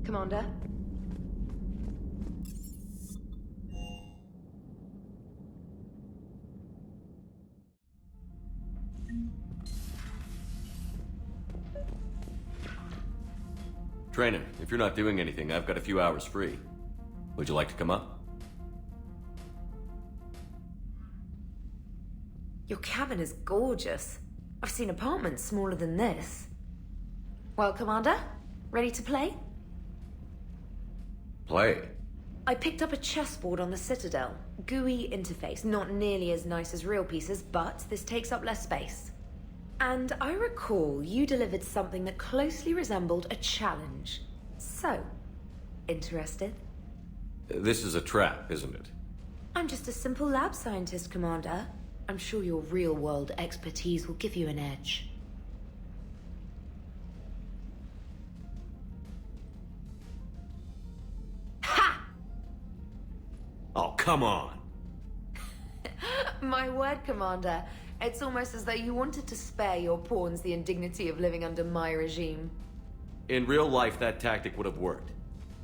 Commander? Trainer, if you're not doing anything, I've got a few hours free. Would you like to come up? Your cabin is gorgeous. I've seen apartments smaller than this. Well, Commander, ready to play? Play? I picked up a chessboard on the Citadel. GUI interface, not nearly as nice as real pieces, but this takes up less space. And I recall you delivered something that closely resembled a challenge. So, interested? This is a trap, isn't it? I'm just a simple lab scientist, Commander. I'm sure your real-world expertise will give you an edge. Ha! Oh, come on! My word, Commander. It's almost as though you wanted to spare your pawns the indignity of living under my regime. In real life, that tactic would have worked.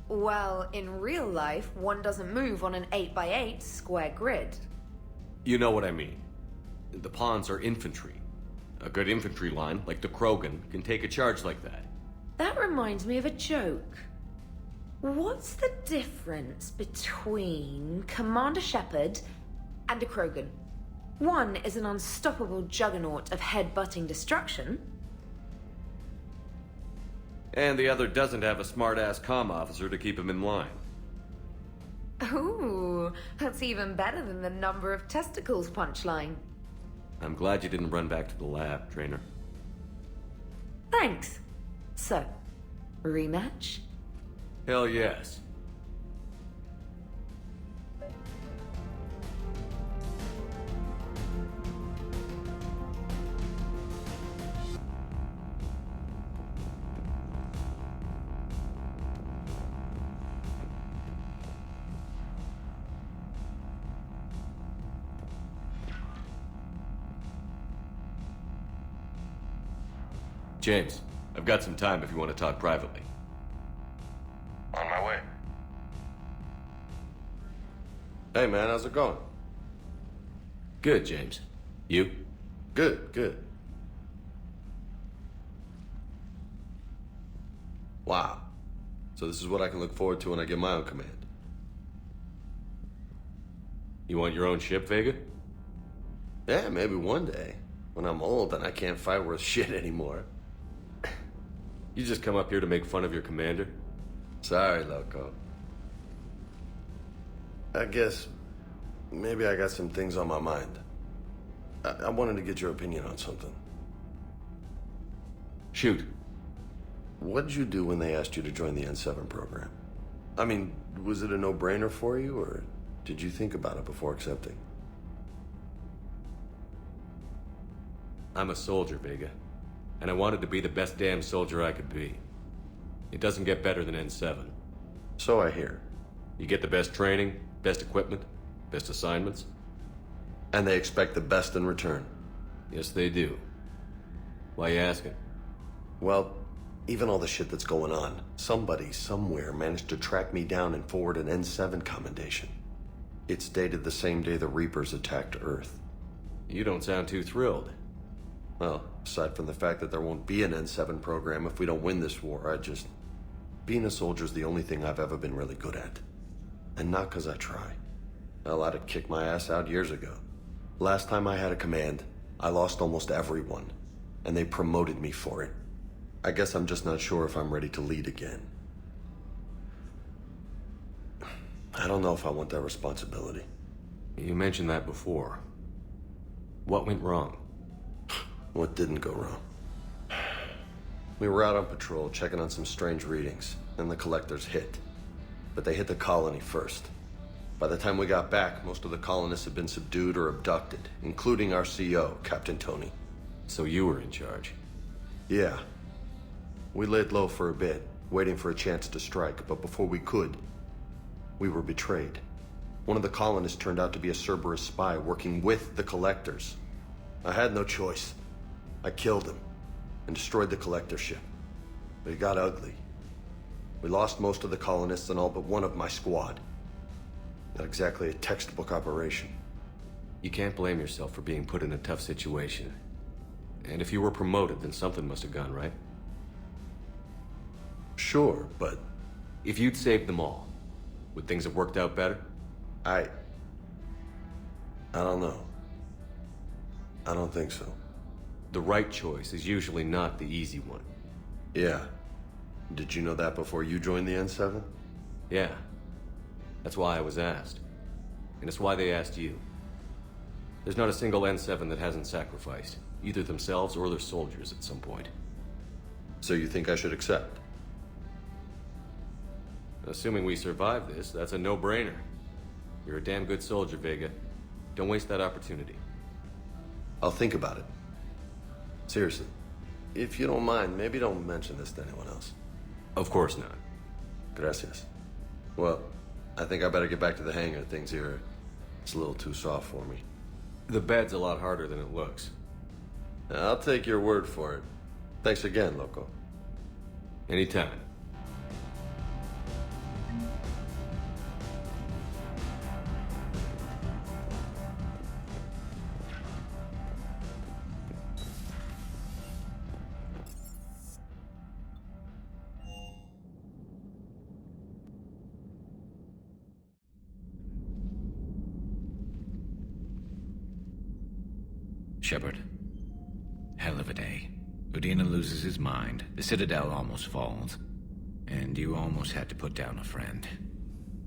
Well, in real life, one doesn't move on an 8x8 square grid. You know what I mean. The pawns are infantry. A good infantry line, like the Krogan, can take a charge like that. That reminds me of a joke. What's the difference between Commander Shepard and a Krogan? One is an unstoppable juggernaut of head-butting destruction. And the other doesn't have a smart-ass comm officer to keep him in line. Ooh, that's even better than the number of testicles punchline. I'm glad you didn't run back to the lab, Trainer. Thanks. So, rematch? Hell yes. James, I've got some time if you want to talk privately. On my way. Hey man, how's it going? Good, James. You? Good. Wow. So this is what I can look forward to when I get my own command. You want your own ship, Vega? Yeah, maybe one day. When I'm old and I can't fight worth shit anymore. You just come up here to make fun of your commander? Sorry, loco. I guess maybe I got some things on my mind. I wanted to get your opinion on something. Shoot. What'd you do when they asked you to join the N7 program? I mean, was it a no-brainer for you, or did you think about it before accepting? I'm a soldier, Vega. And I wanted to be the best damn soldier I could be. It doesn't get better than N7. So I hear. You get the best training, best equipment, best assignments. And they expect the best in return. Yes, they do. Why you asking? Well, even all the shit that's going on, somebody somewhere managed to track me down and forward an N7 commendation. It's dated the same day the Reapers attacked Earth. You don't sound too thrilled. Well, aside from the fact that there won't be an N7 program if we don't win this war, being a soldier's the only thing I've ever been really good at. And not because I try. Hell, I'd have kicked my ass out years ago. Last time I had a command, I lost almost everyone. And they promoted me for it. I guess I'm just not sure if I'm ready to lead again. I don't know if I want that responsibility. You mentioned that before. What went wrong? What didn't go wrong? We were out on patrol, checking on some strange readings, and the collectors hit. But they hit the colony first. By the time we got back, most of the colonists had been subdued or abducted, including our CO, Captain Tony. So you were in charge? Yeah. We laid low for a bit, waiting for a chance to strike, but before we could, we were betrayed. One of the colonists turned out to be a Cerberus spy working with the collectors. I had no choice. I killed him and destroyed the collector ship. But it got ugly. We lost most of the colonists and all but one of my squad. Not exactly a textbook operation. You can't blame yourself for being put in a tough situation. And if you were promoted, then something must have gone right. Sure, but If you'd saved them all, would things have worked out better? I don't know. I don't think so. The right choice is usually not the easy one. Yeah. Did you know that before you joined the N7? Yeah. That's why I was asked. And it's why they asked you. There's not a single N7 that hasn't sacrificed, either themselves or their soldiers at some point. So you think I should accept? Assuming we survive this, that's a no-brainer. You're a damn good soldier, Vega. Don't waste that opportunity. I'll think about it. Seriously. If you don't mind, maybe don't mention this to anyone else. Of course not. Gracias. Well, I think I better get back to the hangar. Things here, it's a little too soft for me. The bed's a lot harder than it looks. I'll take your word for it. Thanks again, Loco. Anytime. Shepard. Hell of a day. Udina loses his mind, the Citadel almost falls, and you almost had to put down a friend.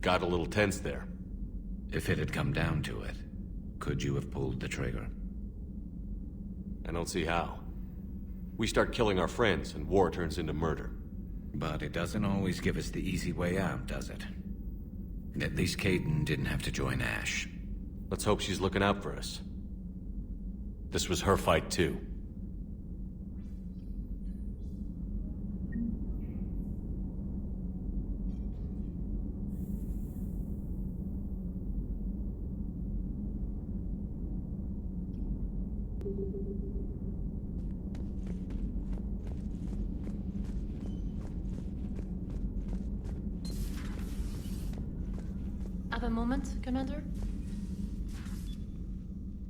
Got a little tense there. If it had come down to it, could you have pulled the trigger? I don't see how. We start killing our friends, and war turns into murder. But it doesn't always give us the easy way out, does it? At least Kaidan didn't have to join Ash. Let's hope she's looking out for us. This was her fight, too. Have a moment, Commander?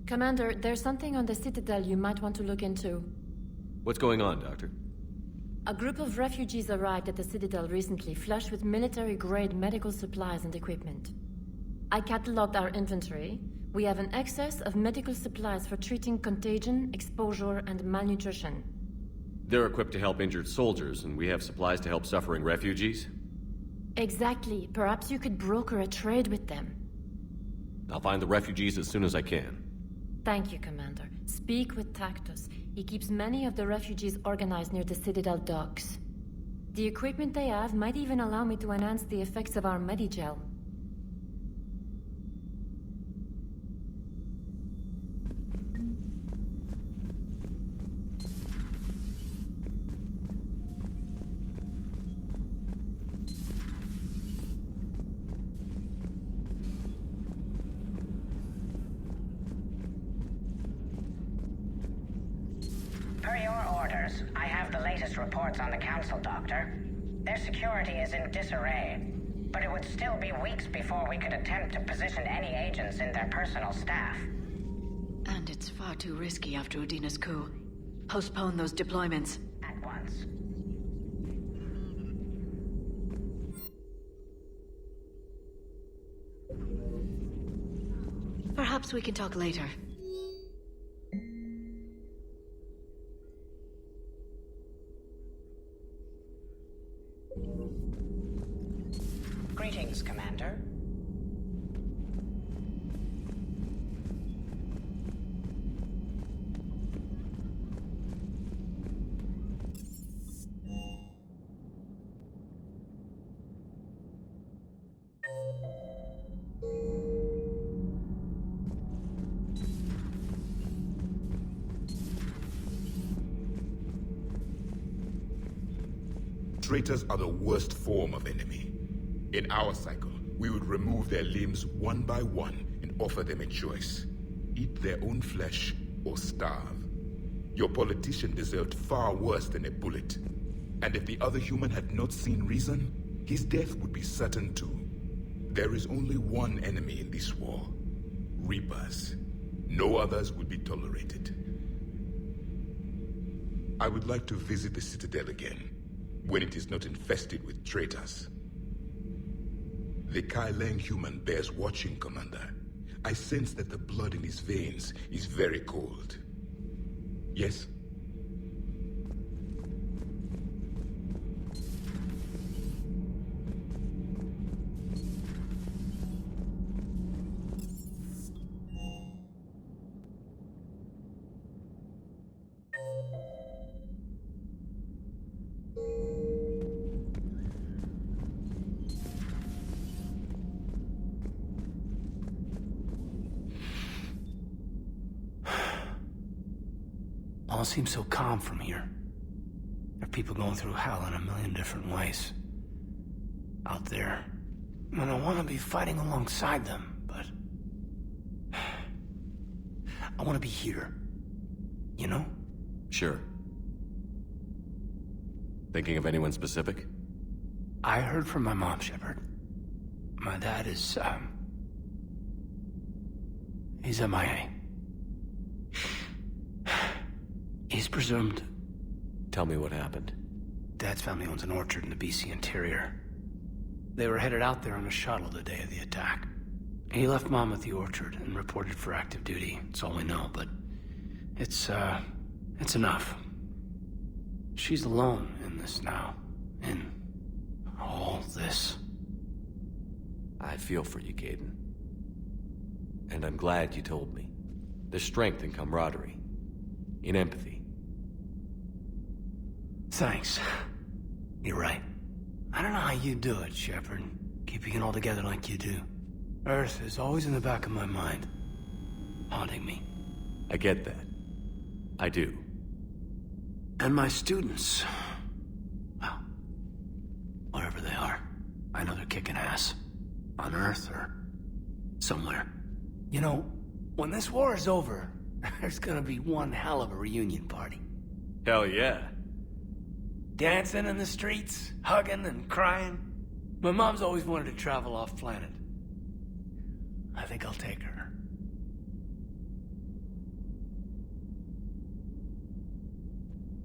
Commander, there's something on the Citadel you might want to look into. What's going on, Doctor? A group of refugees arrived at the Citadel recently, flushed with military-grade medical supplies and equipment. I cataloged our inventory. We have an excess of medical supplies for treating contagion, exposure, and malnutrition. They're equipped to help injured soldiers, and we have supplies to help suffering refugees? Exactly. Perhaps you could broker a trade with them. I'll find the refugees as soon as I can. Thank you, Commander. Speak with Tactus. He keeps many of the refugees organized near the Citadel docks. The equipment they have might even allow me to enhance the effects of our Medigel. Per your orders, I have the latest reports on the Council, Doctor. Their security is in disarray, but it would still be weeks before we could attempt to position any agents in their personal staff. And it's far too risky after Udina's coup. Postpone those deployments. At once. Perhaps we can talk later. Greetings, Commander. Traitors are the worst form of enemy. In our cycle, we would remove their limbs one by one and offer them a choice. Eat their own flesh or starve. Your politician deserved far worse than a bullet. And if the other human had not seen reason, his death would be certain too. There is only one enemy in this war. Reapers. No others would be tolerated. I would like to visit the Citadel again, when it is not infested with traitors. The Kaileng human bears watching, Commander. I sense that the blood in his veins is very cold. Yes? All seems so calm from here. There are people going through hell in a million different ways. Out there. And I want to be fighting alongside them, but... I want to be here. You know? Sure. Thinking of anyone specific? I heard from my mom, Shepard. My dad is, he's MIA. He's presumed. Tell me what happened. Dad's family owns an orchard in the BC interior. They were headed out there on a shuttle the day of the attack. He left Mom at the orchard and reported for active duty. That's all we know, but it's enough. She's alone in this now. In all this. I feel for you, Caden. And I'm glad you told me. There's strength in camaraderie. In empathy. Thanks. You're right. I don't know how you do it, Shepard. Keeping it all together like you do. Earth is always in the back of my mind. Haunting me. I get that. I do. And my students. Well, wherever they are. I know they're kicking ass. On Earth or somewhere. You know, when this war is over, there's gonna be one hell of a reunion party. Hell yeah. Dancing in the streets, hugging and crying. My mom's always wanted to travel off planet. I think I'll take her.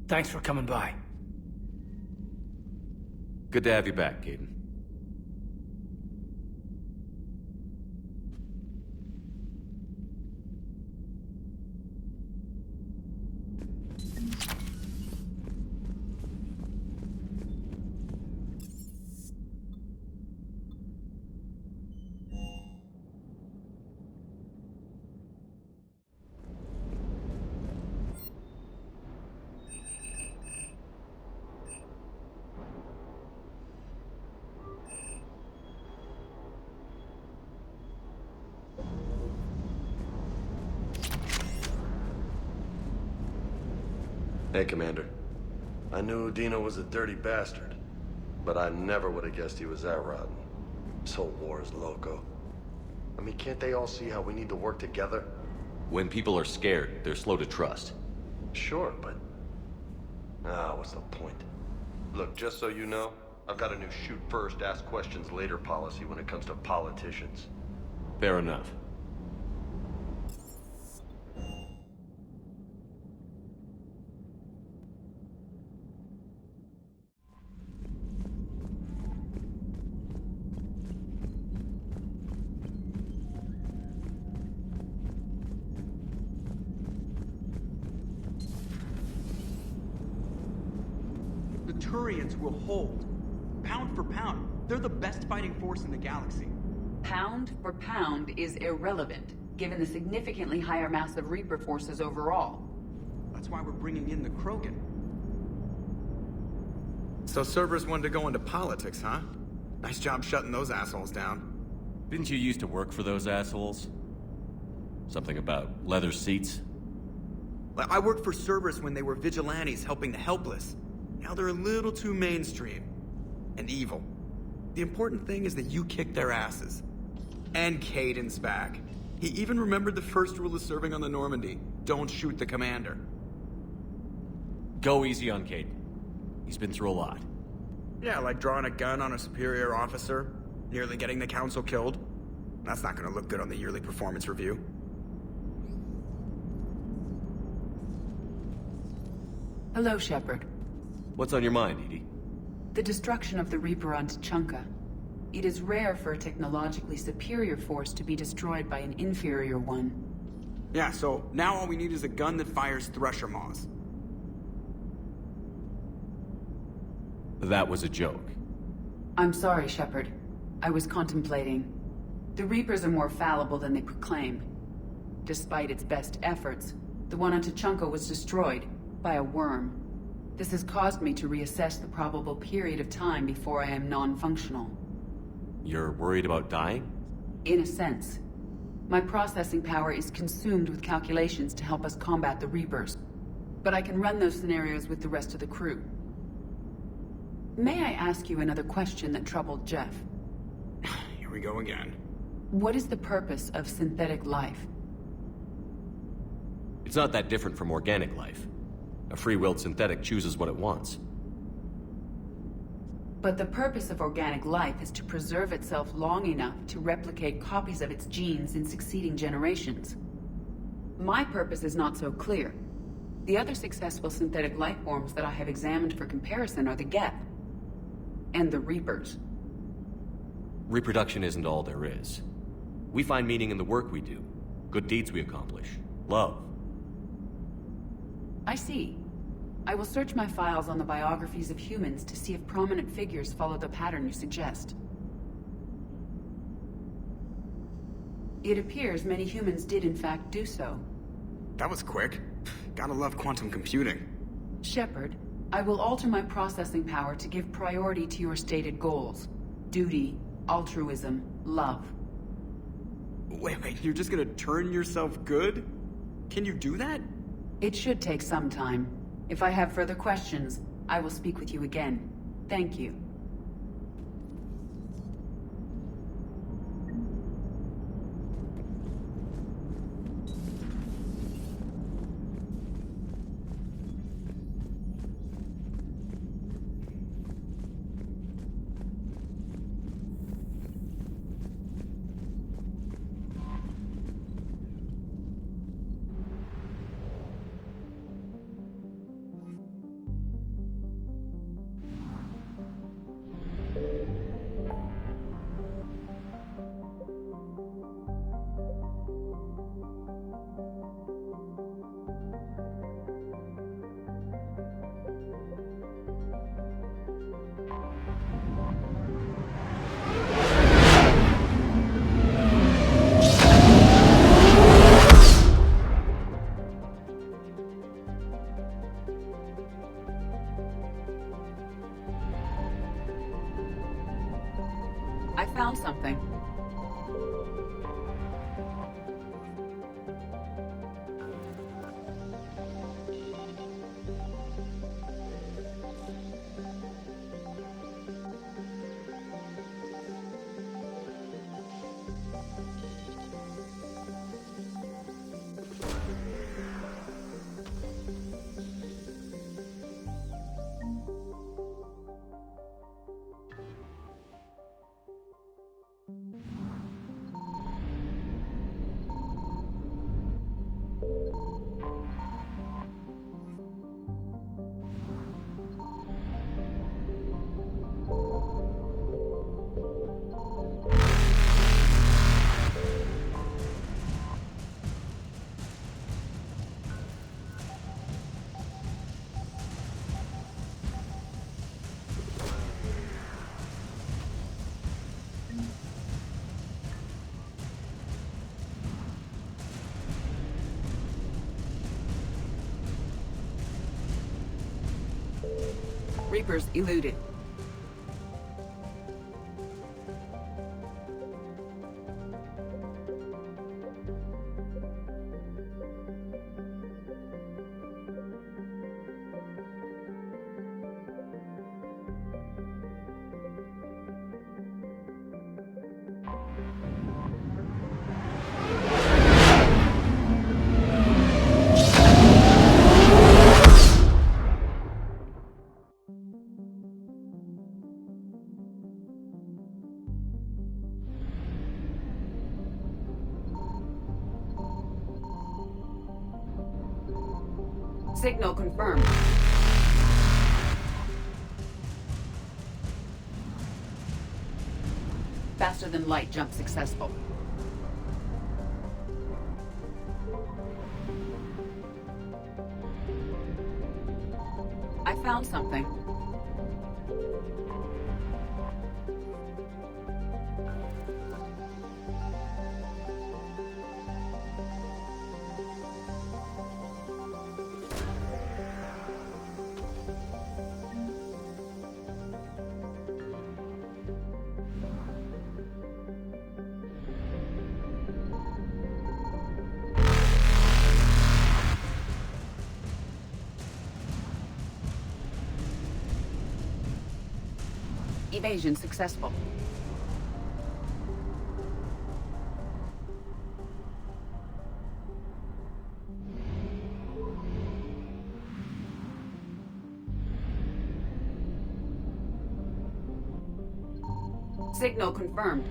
Thanks for coming by. Good to have you back, Caden. Hey, Commander. I knew Udina was a dirty bastard, but I never would have guessed he was that rotten. This whole war is loco. I mean, can't they all see how we need to work together? When people are scared, they're slow to trust. Sure, but... what's the point? Look, just so you know, I've got a new shoot first, ask questions later policy when it comes to politicians. Fair enough. The Turians will hold. Pound for pound, they're the best fighting force in the galaxy. Pound for pound is irrelevant, given the significantly higher mass of Reaper forces overall. That's why we're bringing in the Krogan. So Cerberus wanted to go into politics, huh? Nice job shutting those assholes down. Didn't you used to work for those assholes? Something about leather seats? I worked for Cerberus when they were vigilantes helping the helpless. Now they're a little too mainstream. And evil. The important thing is that you kicked their asses. And Caden's back. He even remembered the first rule of serving on the Normandy. Don't shoot the commander. Go easy on Caden. He's been through a lot. Yeah, like drawing a gun on a superior officer, nearly getting the council killed. That's not gonna look good on the yearly performance review. Hello, Shepard. What's on your mind, Edie? The destruction of the Reaper on Tuchanka. It is rare for a technologically superior force to be destroyed by an inferior one. Yeah, so now all we need is a gun that fires thresher maws. That was a joke. I'm sorry, Shepard. I was contemplating. The Reapers are more fallible than they proclaim. Despite its best efforts, the one on Tuchanka was destroyed by a worm. This has caused me to reassess the probable period of time before I am non-functional. You're worried about dying? In a sense. My processing power is consumed with calculations to help us combat the Reapers. But I can run those scenarios with the rest of the crew. May I ask you another question that troubled Jeff? Here we go again. What is the purpose of synthetic life? It's not that different from organic life. A free-willed synthetic chooses what it wants. But the purpose of organic life is to preserve itself long enough to replicate copies of its genes in succeeding generations. My purpose is not so clear. The other successful synthetic life forms that I have examined for comparison are the Geth and the Reapers. Reproduction isn't all there is. We find meaning in the work we do, good deeds we accomplish, love. I see. I will search my files on the biographies of humans to see if prominent figures follow the pattern you suggest. It appears many humans did in fact do so. That was quick. Gotta love quantum computing. Shepard, I will alter my processing power to give priority to your stated goals. Duty, altruism, love. Wait, you're just gonna turn yourself good? Can you do that? It should take some time. If I have further questions, I will speak with you again. Thank you. I found something. Reapers eluded. Signal confirmed. Faster than light jump successful. I found something. Evasion successful. Signal confirmed.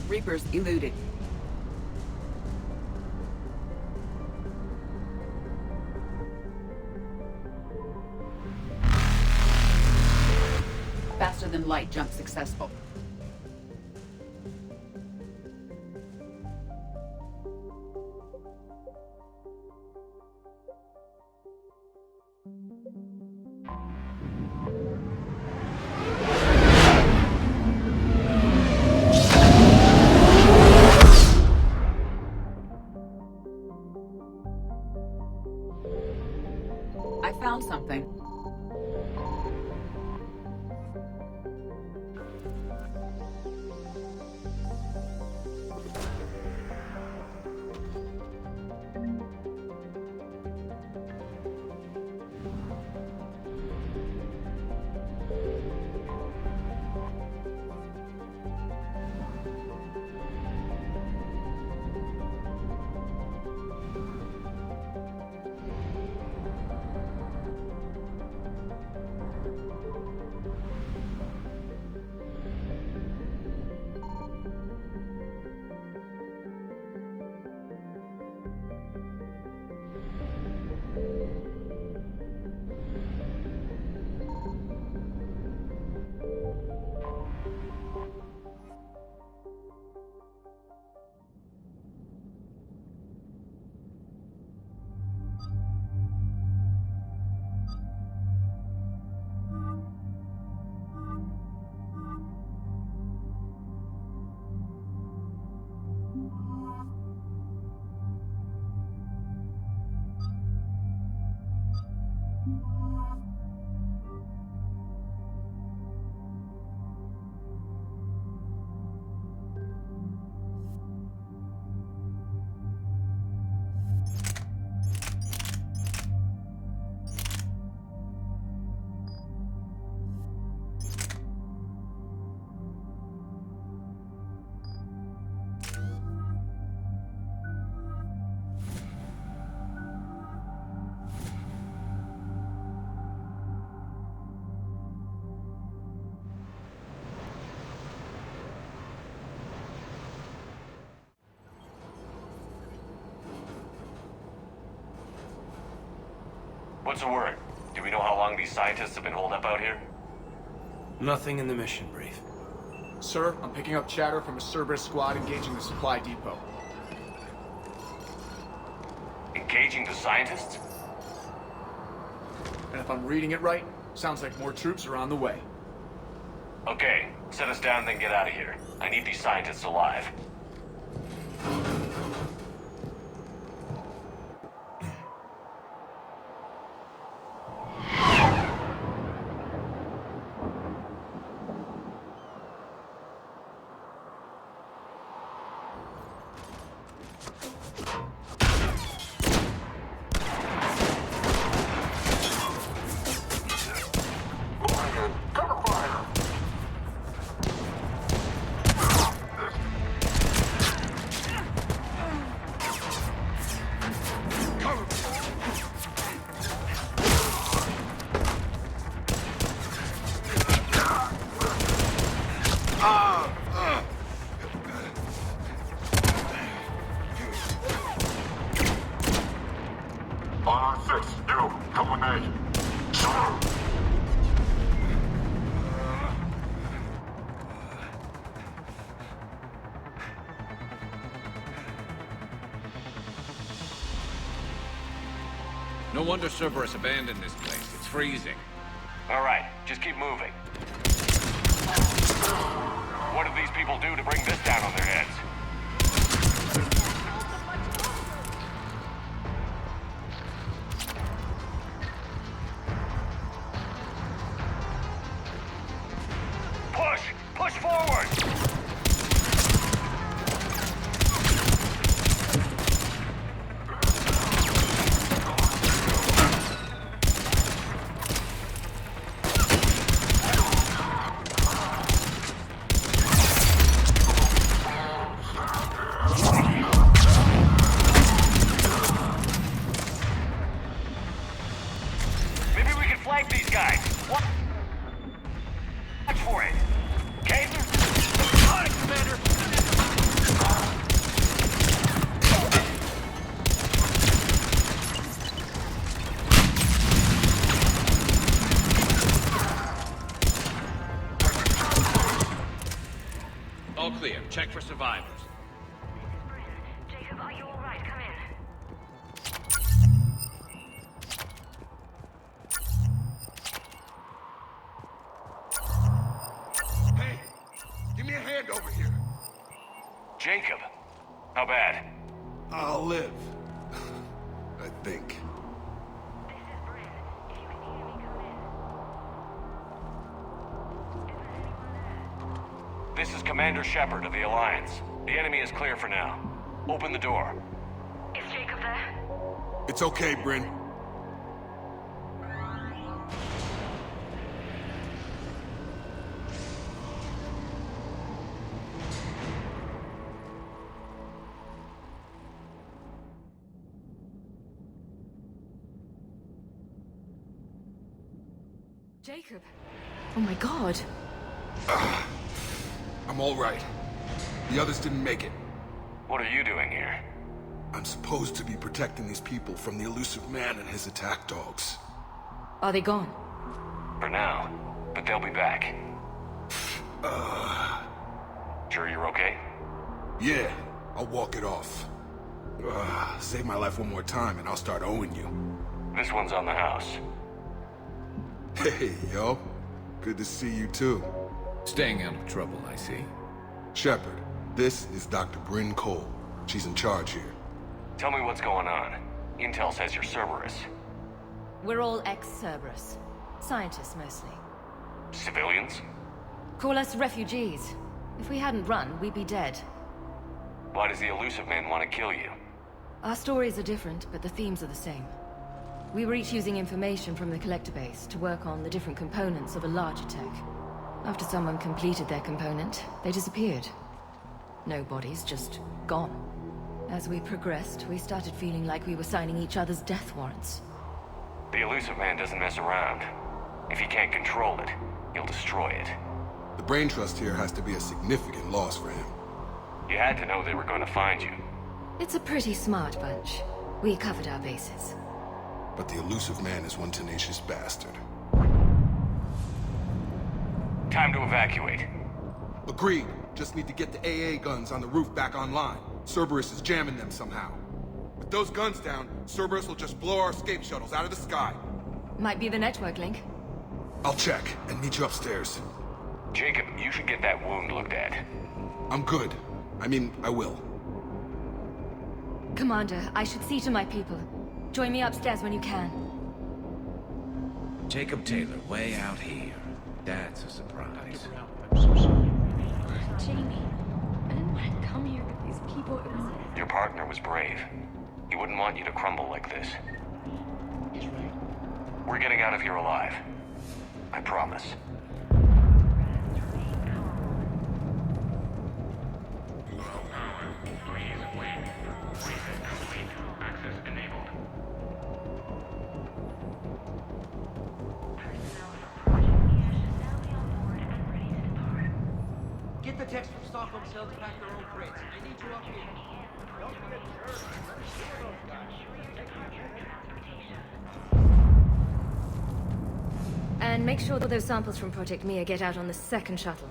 Reapers eluded. Faster than light jump successful. I found something. What's the word? Do we know how long these scientists have been holed up out here? Nothing in the mission brief. Sir, I'm picking up chatter from a Cerberus squad engaging the supply depot. Engaging the scientists? And if I'm reading it right, sounds like more troops are on the way. Okay, set us down, then get out of here. I need these scientists alive. fix you! Come with me! No wonder Cerberus abandoned this place. It's freezing. All right, just keep moving. What did these people do to bring this down on their heads? Push! Push forward! These guys. Watch for it. Okay? On it, Commander. All clear. Check for survivors. Jacob, are you all right? Come in. Give me a hand over here. Jacob. How bad? I'll live. I think. This is Bryn. If you can hear me, come in. Is there anyone there? This is Commander Shepard of the Alliance. The enemy is clear for now. Open the door. Is Jacob there? It's okay, Bryn. Jacob. Oh my god. I'm all right. The others didn't make it. What are you doing here? I'm supposed to be protecting these people from the elusive man and his attack dogs. Are they gone? For now. But they'll be back. Sure you're okay? Yeah, I'll walk it off. Save my life one more time and I'll start owing you. This one's on the house. Hey, yo. Good to see you too. Staying out of trouble, I see. Shepard, this is Dr. Bryn Cole. She's in charge here. Tell me what's going on. Intel says you're Cerberus. We're all ex-Cerberus. Scientists, mostly. Civilians? Call us refugees. If we hadn't run, we'd be dead. Why does the elusive man want to kill you? Our stories are different, but the themes are the same. We were each using information from the collector base to work on the different components of a larger tech. After someone completed their component, they disappeared. No bodies, just gone. As we progressed, we started feeling like we were signing each other's death warrants. The elusive man doesn't mess around. If he can't control it, he'll destroy it. The brain trust here has to be a significant loss for him. You had to know they were going to find you. It's a pretty smart bunch. We covered our bases. But the elusive man is one tenacious bastard. Time to evacuate. Agreed. Just need to get the AA guns on the roof back online. Cerberus is jamming them somehow. With those guns down, Cerberus will just blow our escape shuttles out of the sky. Might be the network link. I'll check and meet you upstairs. Jacob, you should get that wound looked at. I'm good. I mean, I will. Commander, I should see to my people. Join me upstairs when you can. Jacob Taylor, way out here. That's a surprise. Jamie, I didn't want to come here with these people. It was... Your partner was brave. He wouldn't want you to crumble like this. We're getting out of here alive. I promise. Get the text from Stockholm Cell to pack their own crates. I need you up here. Don't be a jerk. Let us hear those guys. And make sure that those samples from Project Mia get out on the second shuttle.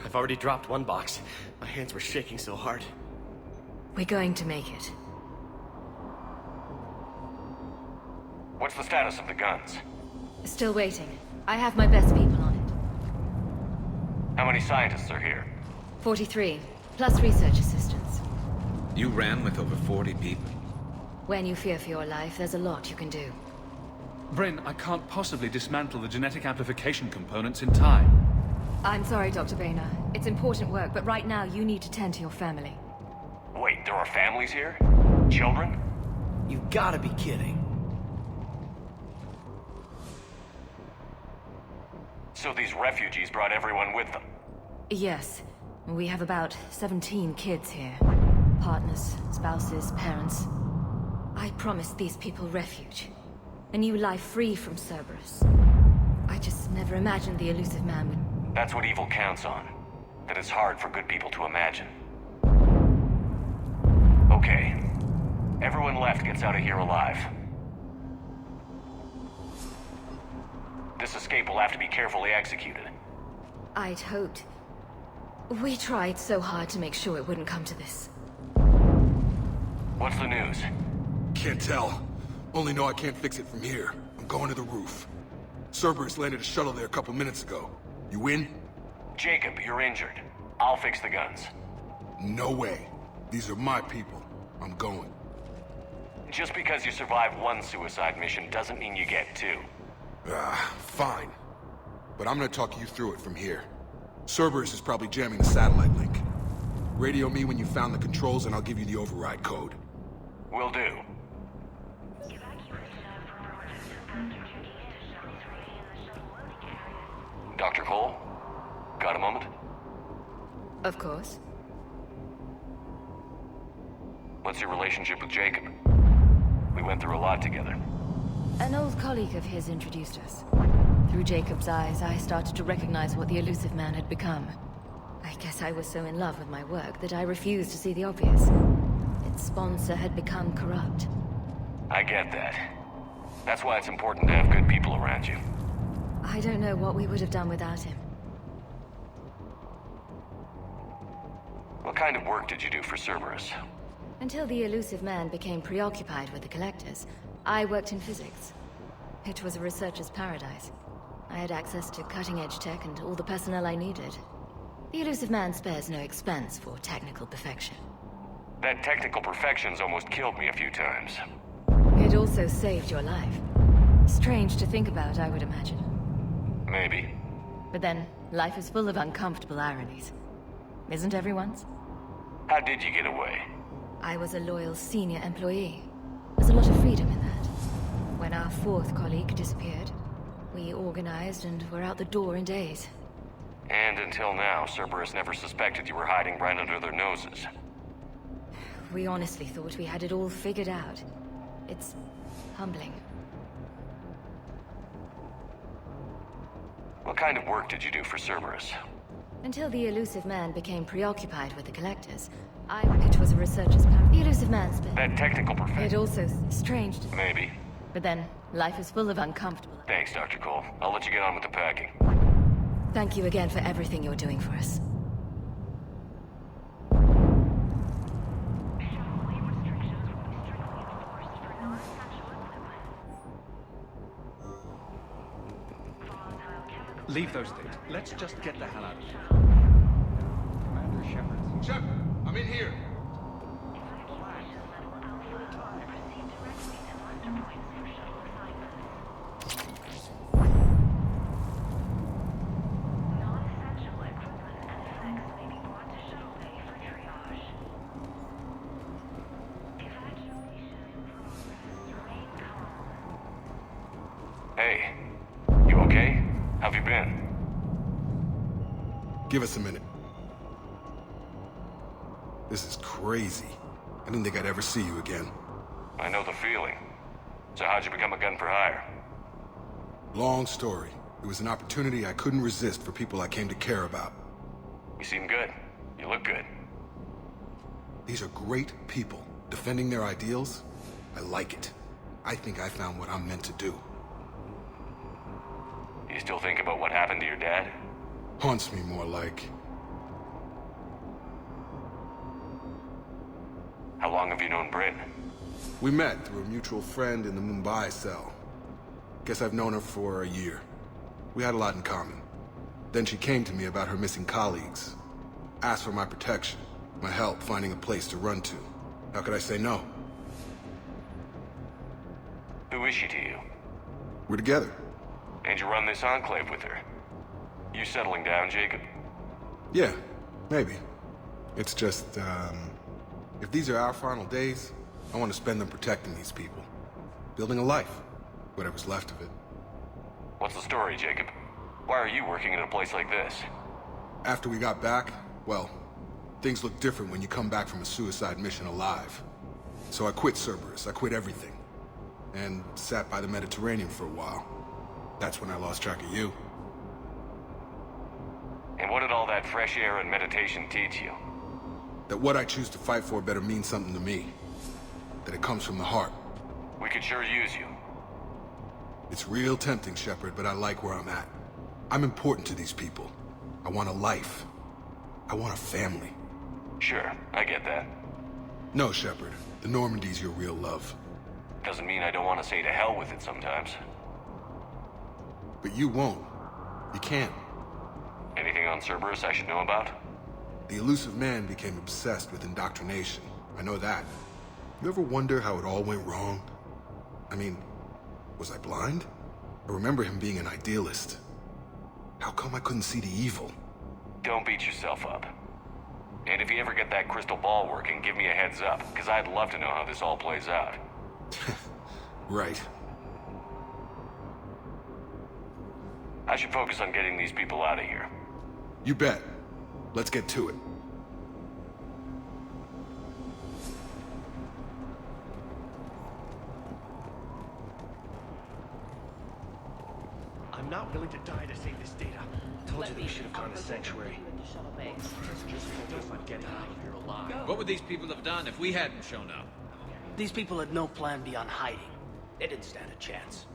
I've already dropped one box. My hands were shaking so hard. We're going to make it. What's the status of the guns? Still waiting. I have my best people on it. How many scientists are here? 43, plus research assistants. You ran with over 40 people. When you fear for your life, there's a lot you can do. Bryn, I can't possibly dismantle the genetic amplification components in time. I'm sorry, Dr. Boehner. It's important work, but right now you need to tend to your family. Wait, there are families here? Children? You gotta be kidding. So these refugees brought everyone with them? Yes. We have about 17 kids here. Partners, spouses, parents. I promised these people refuge. A new life free from Cerberus. I just never imagined the elusive man would... That's what evil counts on. That it's hard for good people to imagine. Okay. Everyone left gets out of here alive. This escape will have to be carefully executed. I'd hoped. We tried so hard to make sure it wouldn't come to this. What's the news? Can't tell. Only know I can't fix it from here. I'm going to the roof. Cerberus landed a shuttle there a couple minutes ago. You in? Jacob, you're injured. I'll fix the guns. No way. These are my people. I'm going. Just because you survived one suicide mission doesn't mean you get two. Fine. But I'm gonna talk you through it from here. Cerberus is probably jamming the satellite link. Radio me when you found the controls and I'll give you the override code. Will do. Dr. Cole? Got a moment? Of course. What's your relationship with Jacob? We went through a lot together. An old colleague of his introduced us. Through Jacob's eyes, I started to recognize what the elusive man had become. I guess I was so in love with my work that I refused to see the obvious. Its sponsor had become corrupt. I get that. That's why it's important to have good people around you. I don't know what we would have done without him. What kind of work did you do for Cerberus? Until the elusive man became preoccupied with the Collectors, I worked in physics. It was a researcher's paradise. I had access to cutting-edge tech and all the personnel I needed. The elusive man spares no expense for technical perfection. That technical perfection's almost killed me a few times. It also saved your life. Strange to think about, I would imagine. Maybe. But then, life is full of uncomfortable ironies. Isn't everyone's? How did you get away? I was a loyal senior employee. There's a lot of freedom in that. When our fourth colleague disappeared, we organized and were out the door in days. And until now, Cerberus never suspected you were hiding right under their noses. We honestly thought we had it all figured out. It's humbling. What kind of work did you do for Cerberus? Until the elusive man became preoccupied with the Collectors, it was a researcher's paradise. The elusive man's been... That technical perfection. It also strange to... Maybe. But then, life is full of uncomfortable... Thanks, Dr. Cole. I'll let you get on with the packing. Thank you again for everything you're doing for us. Leave those things. Let's just get the hell out of here. Commander Shepard. Shepard, I'm in here. Hey, you okay? How've you been? Give us a minute. This is crazy. I didn't think I'd ever see you again. I know the feeling. So how'd you become a gun for hire? Long story. It was an opportunity I couldn't resist for people I came to care about. You seem good. You look good. These are great people. Defending their ideals, I like it. I think I found what I'm meant to do. You Still think about what happened to your dad? Haunts me more like. How long have you known Bryn? We met through a mutual friend in the Mumbai cell. Guess I've known her for a year. We had a lot in common. Then she came to me about her missing colleagues. Asked for my protection, my help finding a place to run to. How could I say no? Who is she to you? We're together. And you run this enclave with her? You settling down, Jacob? Yeah, maybe. It's just, if these are our final days, I want to spend them protecting these people. Building a life. Whatever's left of it. What's the story, Jacob? Why are you working at a place like this? After we got back, well, things look different when you come back from a suicide mission alive. So I quit Cerberus, I quit everything. And sat by the Mediterranean for a while. That's when I lost track of you. And what did all that fresh air and meditation teach you? That what I choose to fight for better mean something to me. That it comes from the heart. We could sure use you. It's real tempting, Shepard, but I like where I'm at. I'm important to these people. I want a life. I want a family. Sure, I get that. No, Shepard. The Normandy's your real love. Doesn't mean I don't want to say to hell with it sometimes. But you won't. You can't. Anything on Cerberus I should know about? The elusive man became obsessed with indoctrination. I know that. You ever wonder how it all went wrong? I mean, was I blind? I remember him being an idealist. How come I couldn't see the evil? Don't beat yourself up. And if you ever get that crystal ball working, give me a heads up, because I'd love to know how this all plays out. Right. I should focus on getting these people out of here. You bet. Let's get to it. I'm not willing to die to save this data. Told you that we should have gone to Sanctuary. Just focus on getting out of here alive. What would these people have done if we hadn't shown up? These people had no plan beyond hiding. They didn't stand a chance.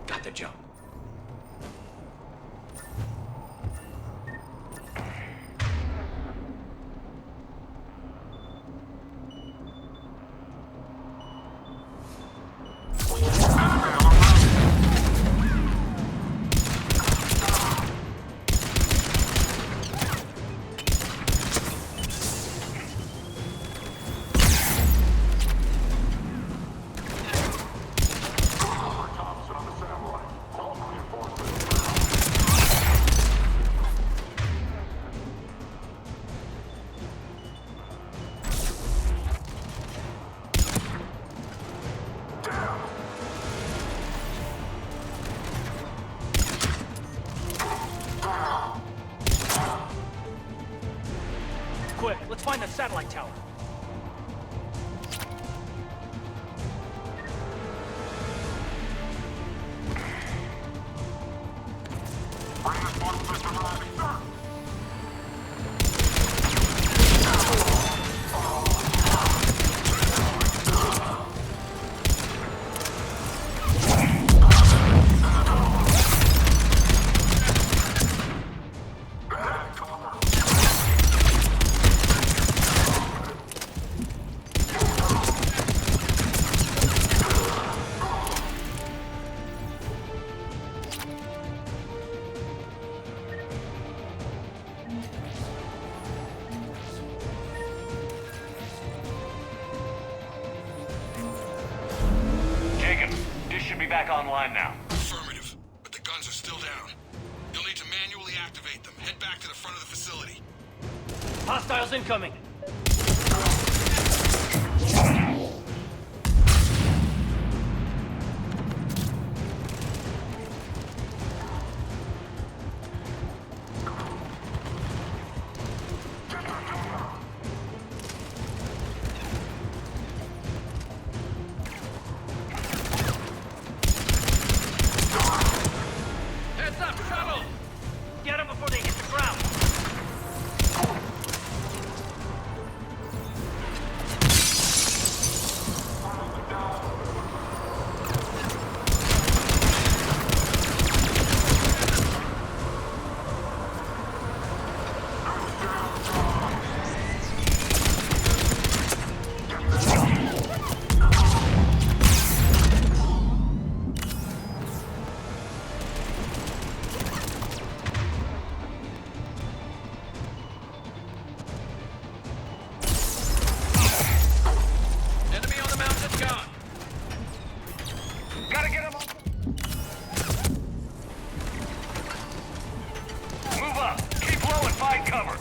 Got the jump. Quick, let's find the satellite tower. Back online now. Affirmative, but the guns are still down. You'll need to manually activate them. Head back to the front of the facility. Hostiles incoming! Heads up, shuttle! Get them before they hit the ground! Enemy on the mountain gone! Gotta get him on! Move up! Keep low and find cover!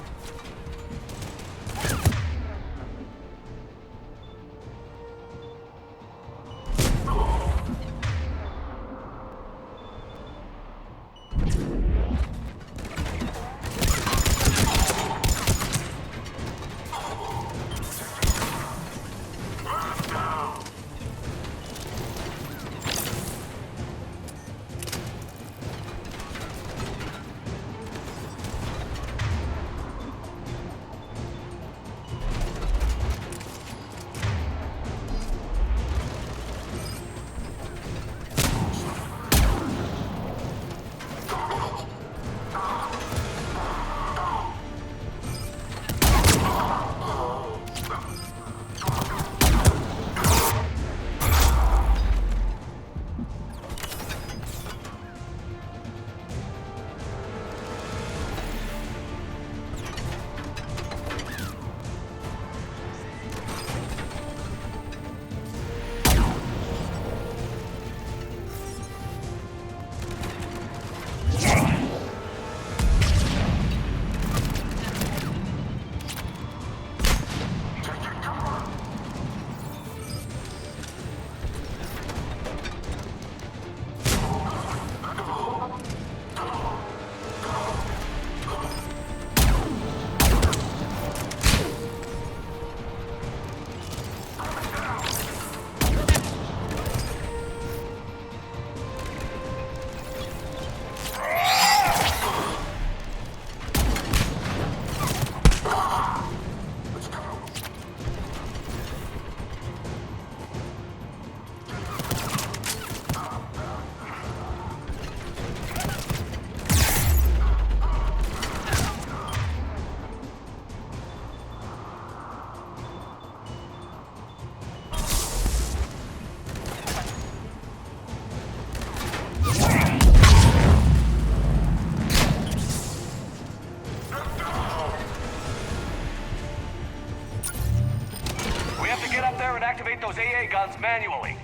We have to get up there and activate those AA guns manually.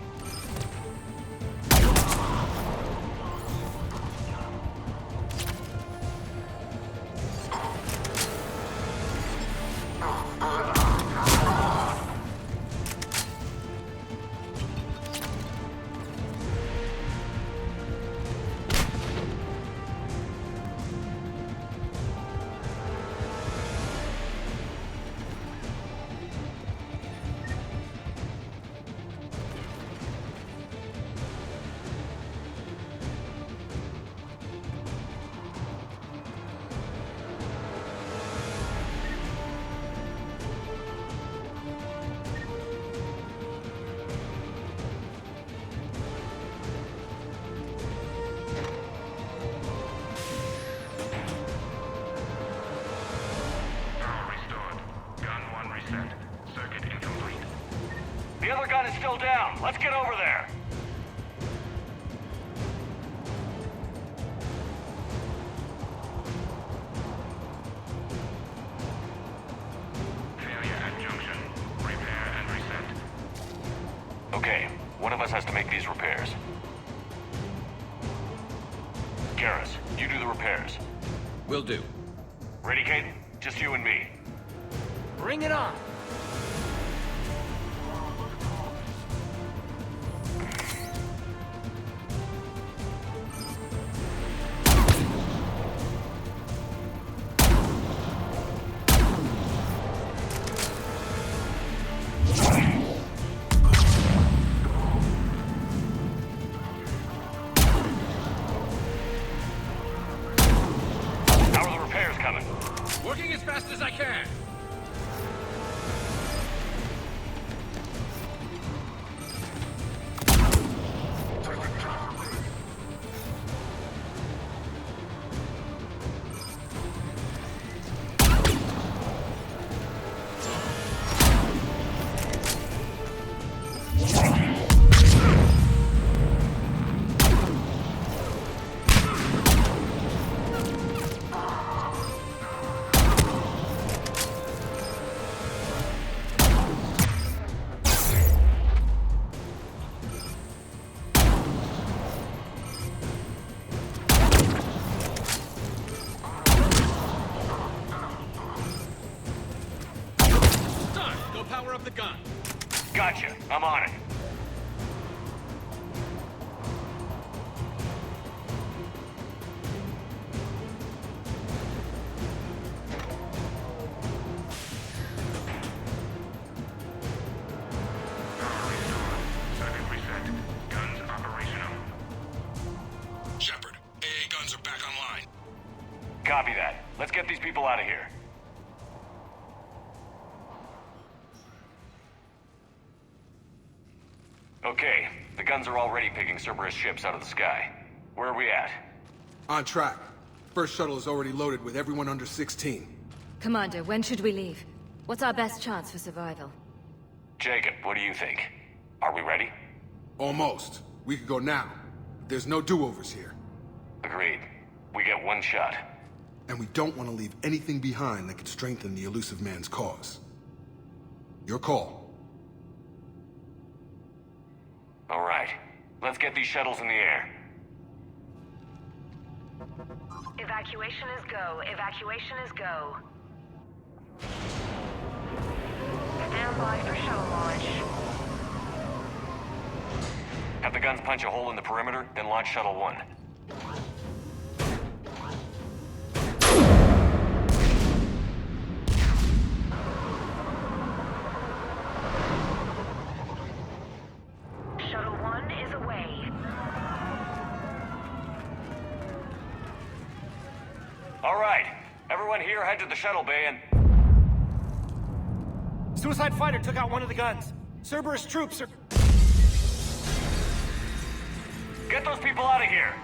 The other gun is still down. Let's get over there. Failure at junction. Repair and reset. Okay, one of us has to make these repairs. Garrus, you do the repairs. Will do. Ready, Kate? Just you and me. Bring it on! How are the repairs coming? Working as fast as I can! Done! Go power up the gun. Gotcha. I'm on it. Circuit reset. Guns operational. Shepard, AA guns are back online. Copy that. Let's get these people out of here. Okay, the guns are already picking Cerberus ships out of the sky. Where are we at? On track. First shuttle is already loaded with everyone under 16. Commander, when should we leave? What's our best chance for survival? Jacob, what do you think? Are we ready? Almost. We could go now. There's no do-overs here. Agreed. We get one shot. And we don't want to leave anything behind that could strengthen the elusive man's cause. Your call. All right. Let's get these shuttles in the air. Evacuation is go. Evacuation is go. Stand by for shuttle launch. Have the guns punch a hole in the perimeter, then launch Shuttle 1. Shuttle 1 is away. All right. Everyone here head to the shuttle bay and... Suicide fighter took out one of the guns. Cerberus troops are... Get those people out of here!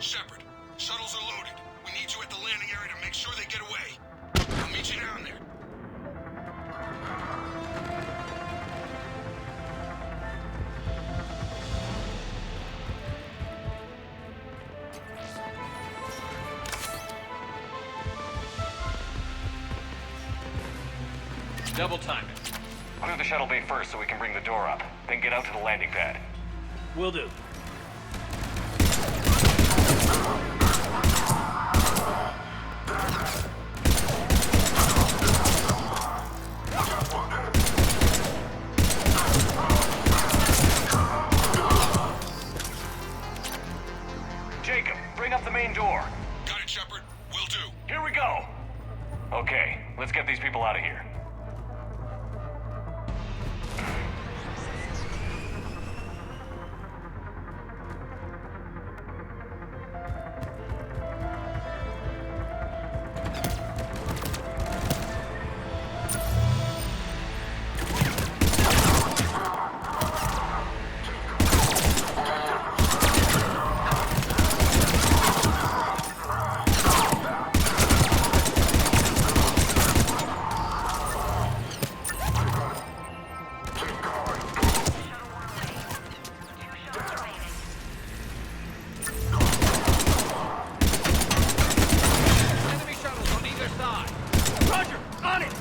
Shepard, shuttles are loaded. We need you at the landing area to make sure they get away. I'll meet you down there. Double time it. Clear the shuttle bay first so we can bring the door up. Then get out to the landing pad. Will do. Jacob, bring up the main door. Got it, Shepard. Will do. Here we go. Okay, let's get these people out of here. side. Roger, on it!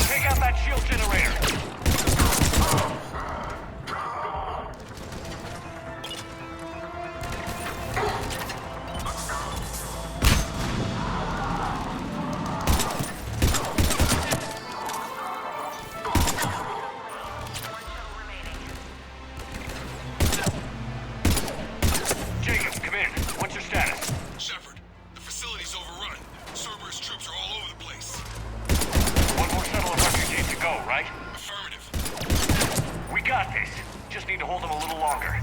Take out that shield generator. Jacob, come in. What's your status? Shepard, the facility's overrun. Cerberus troops are all over the place. One more shuttle of refugees to go, right? Affirmative. We got this. Just need to hold them a little longer.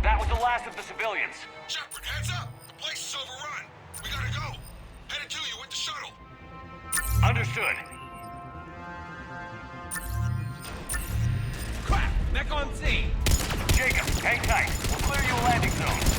That was the last of the civilians. Shepard, heads up! The place is overrun. We gotta go. Headed to you with the shuttle. Understood. Crap! Mech on scene! Jacob, hang tight. We'll clear you a landing zone.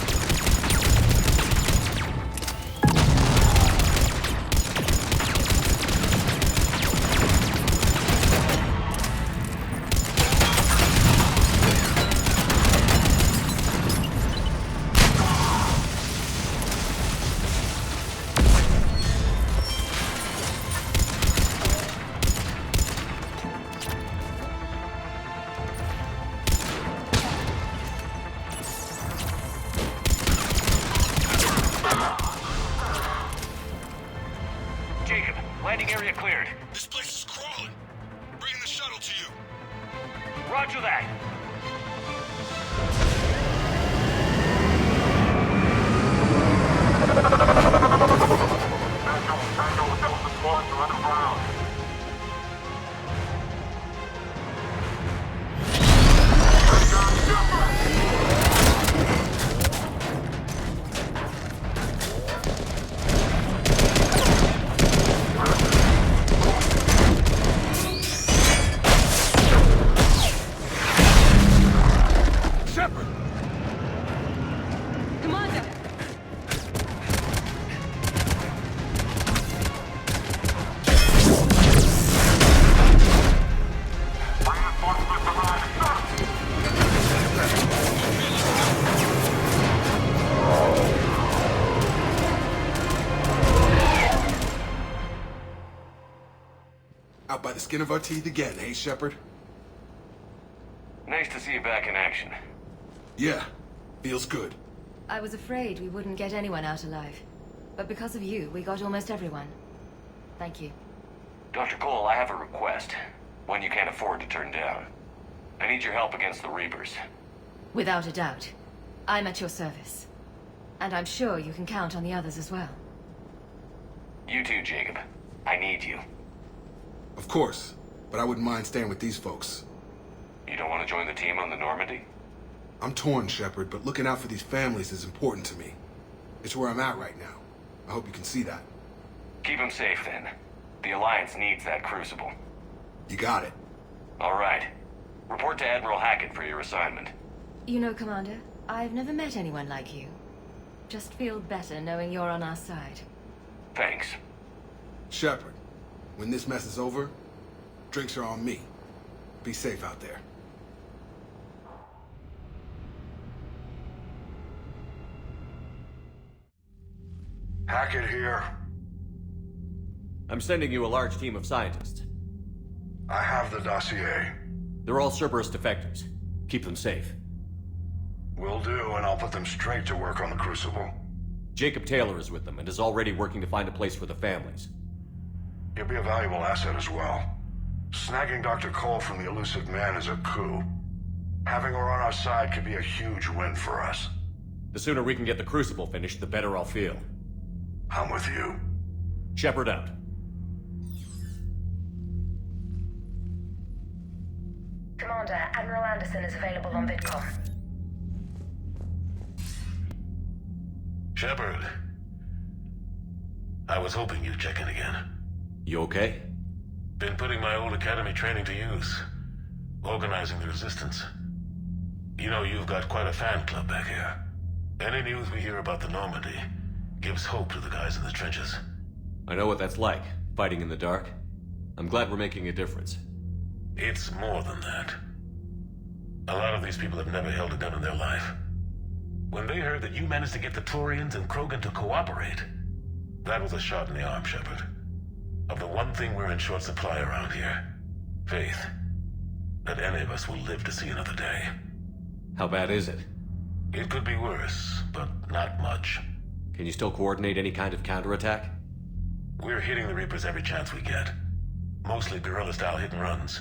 Jacob, landing area cleared. This place is crawling. Bringing the shuttle to you. Roger that. Shepard! Commander! Out by the skin of our teeth again, hey, Shepard? Nice to see you back in action. Yeah, feels good. I was afraid we wouldn't get anyone out alive. But because of you, we got almost everyone. Thank you. Dr. Cole, I have a request. One you can't afford to turn down. I need your help against the Reapers. Without a doubt. I'm at your service. And I'm sure you can count on the others as well. You too, Jacob. I need you. Of course, but I wouldn't mind staying with these folks. You don't want to join the team on the Normandy? I'm torn, Shepard, but looking out for these families is important to me. It's where I'm at right now. I hope you can see that. Keep them safe, then. The Alliance needs that crucible. You got it. All right. Report to Admiral Hackett for your assignment. You know, Commander, I've never met anyone like you. Just feel better knowing you're on our side. Thanks. Shepard, when this mess is over, drinks are on me. Be safe out there. Hackett here. I'm sending you a large team of scientists. I have the dossier. They're all Cerberus defectors. Keep them safe. Will do, and I'll put them straight to work on the Crucible. Jacob Taylor is with them and is already working to find a place for the families. He'll be a valuable asset as well. Snagging Dr. Cole from the elusive man is a coup. Having her on our side could be a huge win for us. The sooner we can get the Crucible finished, the better I'll feel. I'm with you. Shepard out. Commander, Admiral Anderson is available on VidCom. Shepard. I was hoping you'd check in again. You okay? Been putting my old academy training to use. Organizing the resistance. You know, you've got quite a fan club back here. Any news we hear about the Normandy gives hope to the guys in the trenches. I know what that's like, fighting in the dark. I'm glad we're making a difference. It's more than that. A lot of these people have never held a gun in their life. When they heard that you managed to get the Turians and Krogan to cooperate, that was a shot in the arm, Shepard. Of the one thing we're in short supply around here, faith. That any of us will live to see another day. How bad is it? It could be worse, but not much. Can you still coordinate any kind of counterattack? We're hitting the Reapers every chance we get. Mostly guerrilla-style hit-and-runs,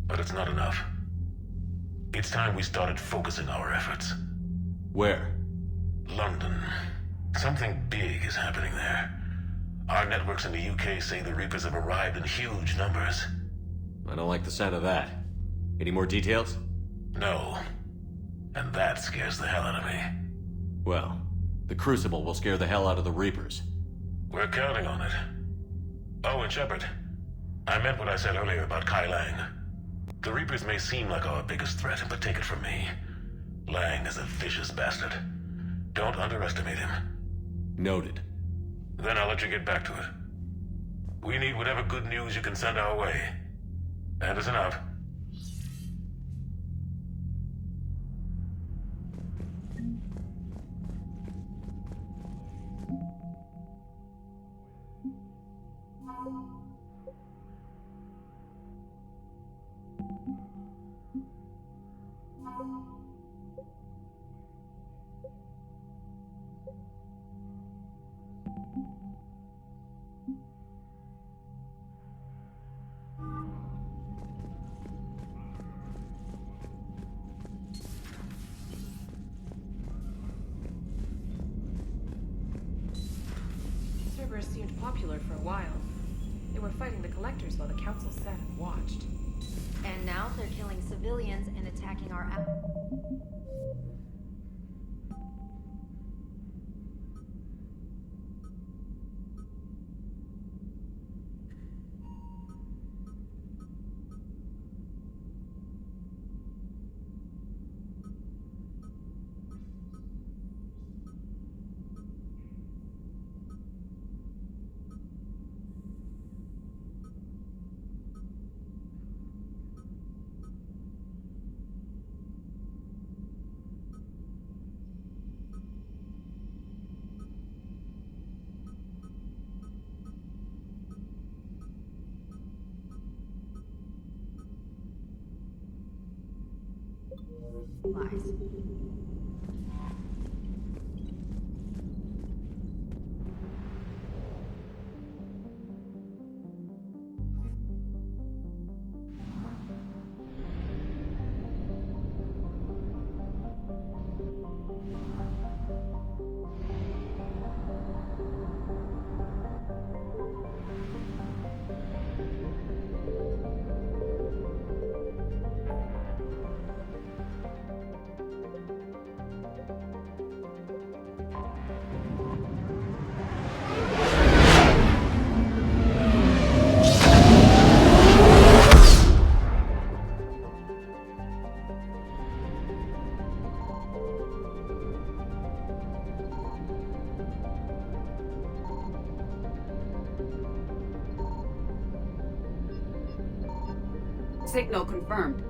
but it's not enough. It's time we started focusing our efforts. Where? London. Something big is happening there. Our networks in the UK say the Reapers have arrived in huge numbers. I don't like the sound of that. Any more details? No. And that scares the hell out of me. Well, the Crucible will scare the hell out of the Reapers. We're counting on it. Oh, and Shepard, I meant what I said earlier about Kai Lang. The Reapers may seem like our biggest threat, but take it from me. Lang is a vicious bastard. Don't underestimate him. Noted. Then I'll let you get back to it. We need whatever good news you can send our way. Anderson out. Cerberus seemed popular for a while. They were fighting the Collectors while the Council sat and watched. And now they're killing civilians and attacking our... Lies. Signal confirmed.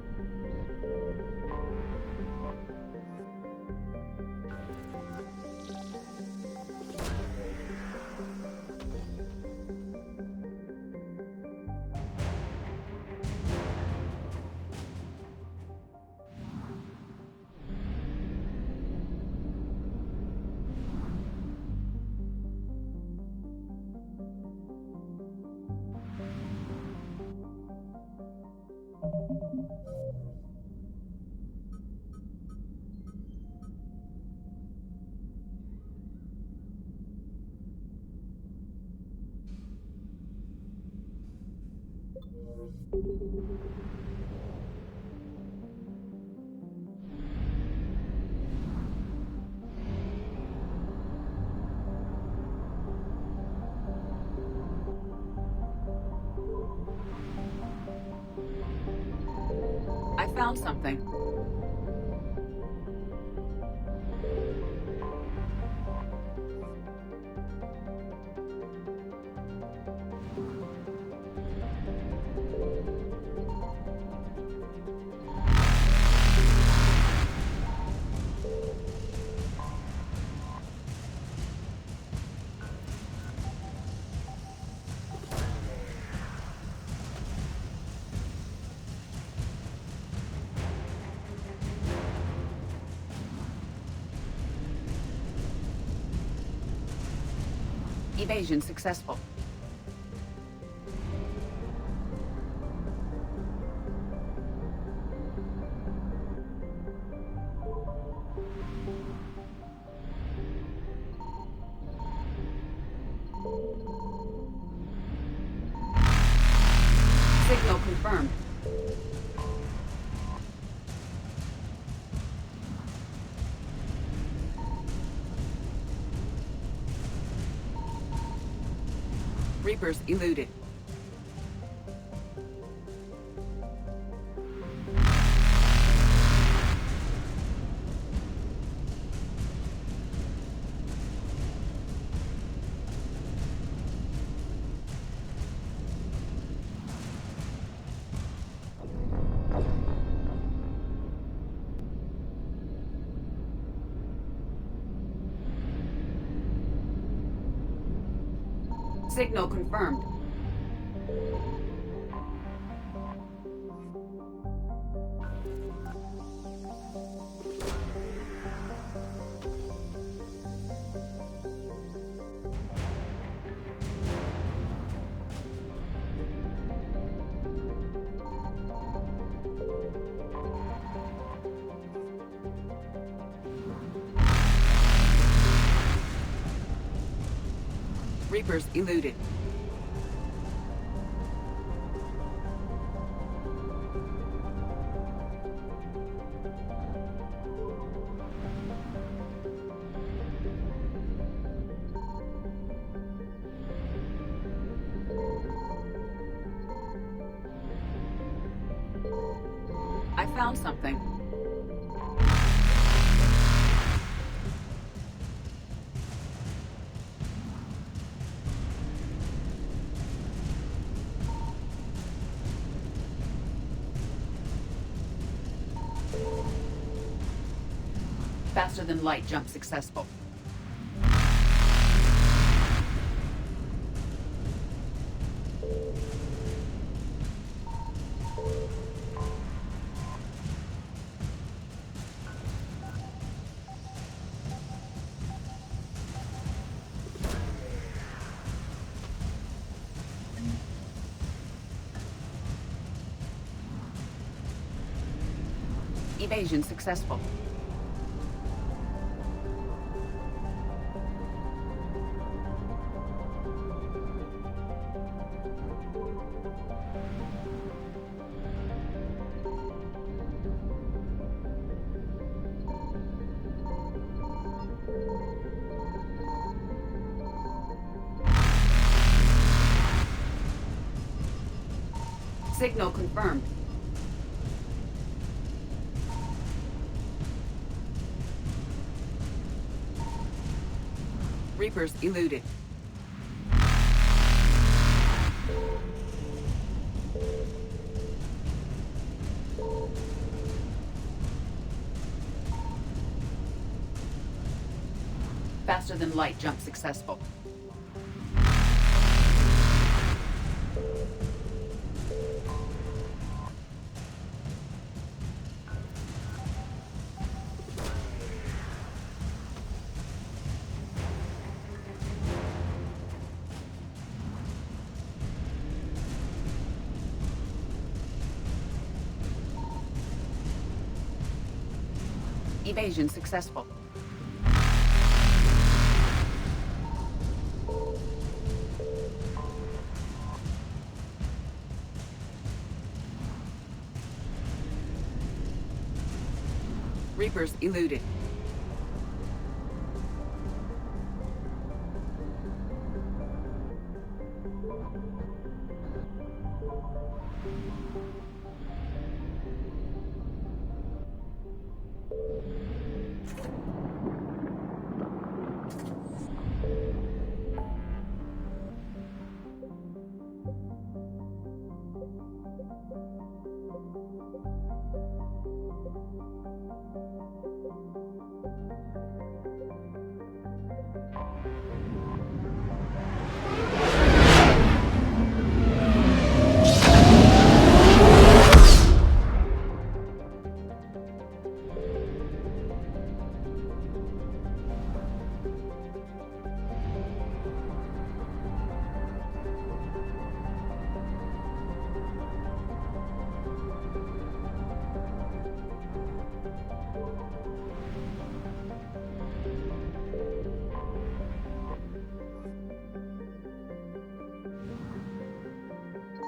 I found something. Evasion successful. Signal confirmed. Reapers eluded. Signal confirmed. Reapers eluded. I found something. Faster than light jump successful. Evasion successful. Signal confirmed. Reapers eluded. Faster than light jump successful. Evasion successful. Reapers eluded.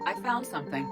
I found something.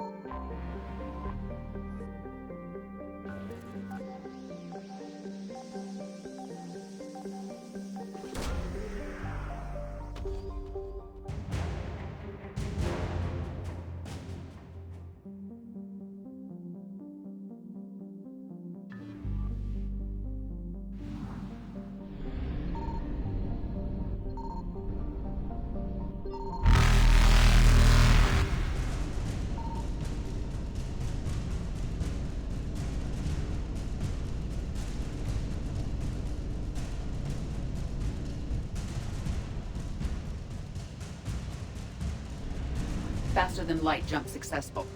Faster than light jump successful.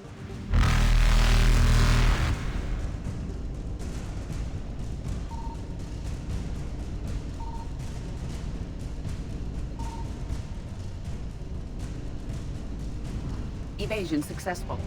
Evasion successful.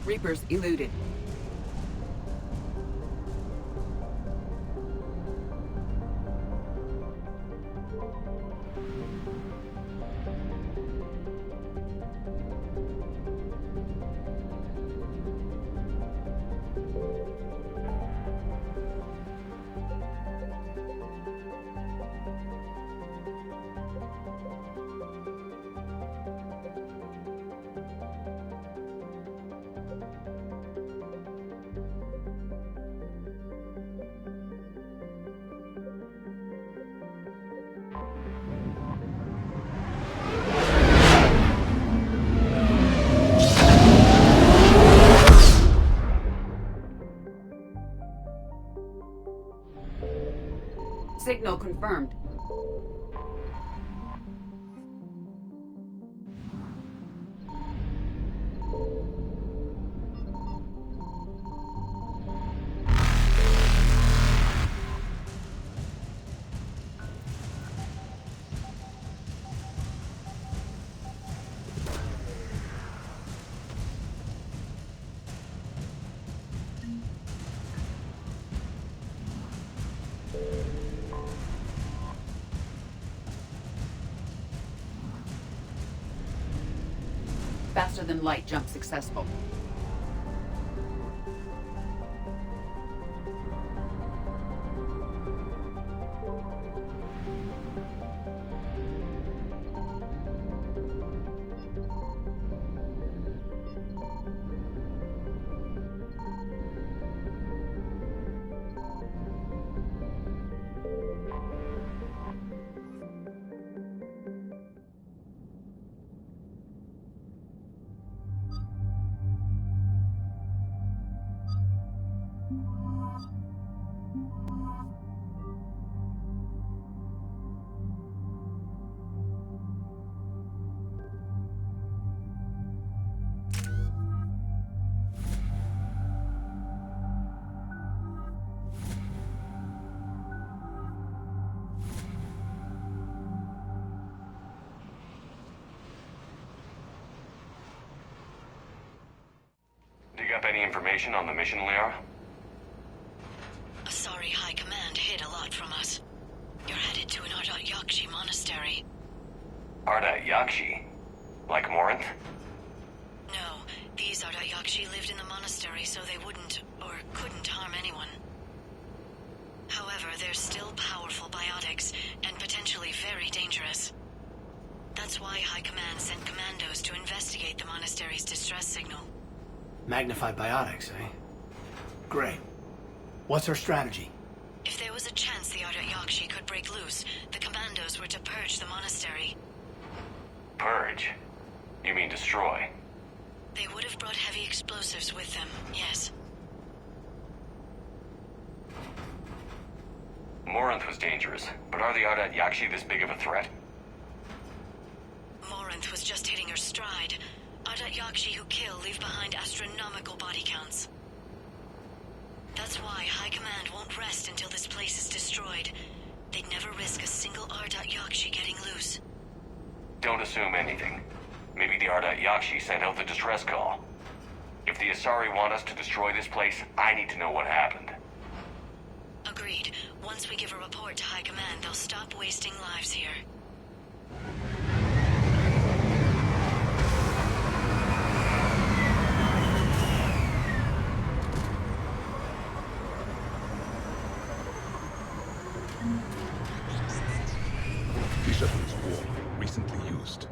Reapers eluded. Signal confirmed. Faster than light jump successful. up any information on the mission, Liara? Asari High Command hid a lot from us. You're headed to an Ardat Yakshi monastery. Ardat Yakshi? Like Morinth? No, these Ardat Yakshi lived in the monastery so they wouldn't, or couldn't harm anyone. However, they're still powerful biotics, and potentially very dangerous. That's why High Command sent commandos to investigate the monastery's distress signal. Magnified biotics, eh? Great. What's our strategy? If there was a chance the Ardat Yakshi could break loose, the commandos were to purge the monastery. Purge? You mean destroy? They would have brought heavy explosives with them, yes. Morinth was dangerous, but are the Ardat Yakshi this big of a threat? Morinth was just hitting her stride. Ardat Yakshi who kill leave behind astronomical body counts. That's why High Command won't rest until this place is destroyed. They'd never risk a single Ardat Yakshi getting loose. Don't assume anything. Maybe the Ardat Yakshi sent out the distress call. If the Asari want us to destroy this place, I need to know what happened. Agreed. Once we give a report to High Command, they'll stop wasting lives here. Bishop is warm, recently used.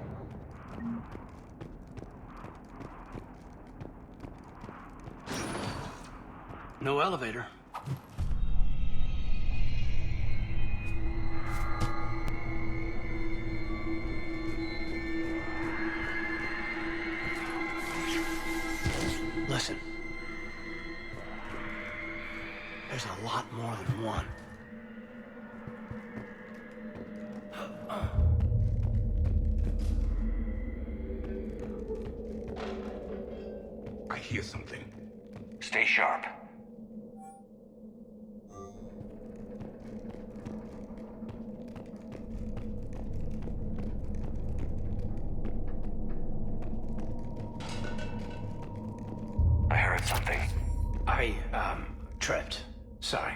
No elevator. Listen. There's a lot more than one. I hear something. Stay sharp. I heard something. I, tripped. Sorry.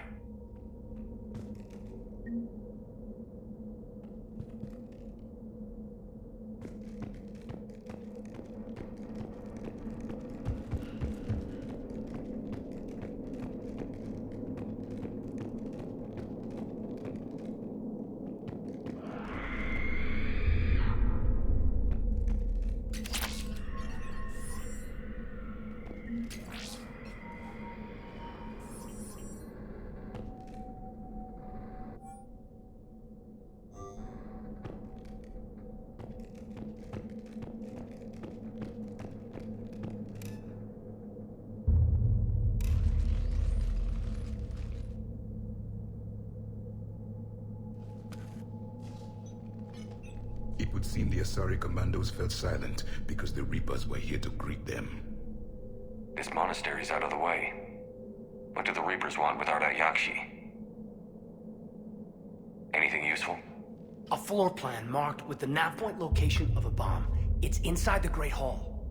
It would seem the Asari commandos fell silent because the Reapers were here to greet them. This monastery's out of the way. What do the Reapers want with Ardat Yakshi? Anything useful? A floor plan marked with the nav point location of a bomb. It's inside the Great Hall.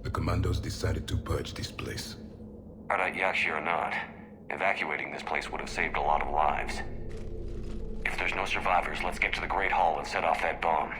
The commandos decided to purge this place. Ardat Yakshi or not, evacuating this place would have saved a lot of lives. If there's no survivors, let's get to the Great Hall and set off that bomb.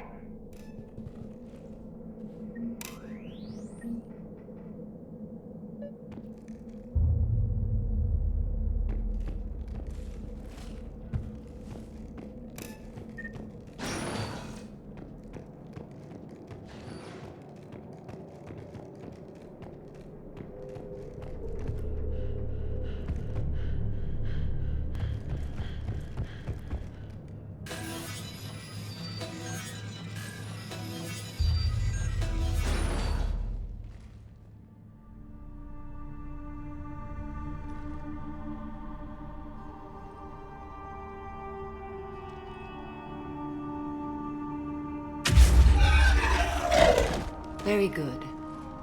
Very good.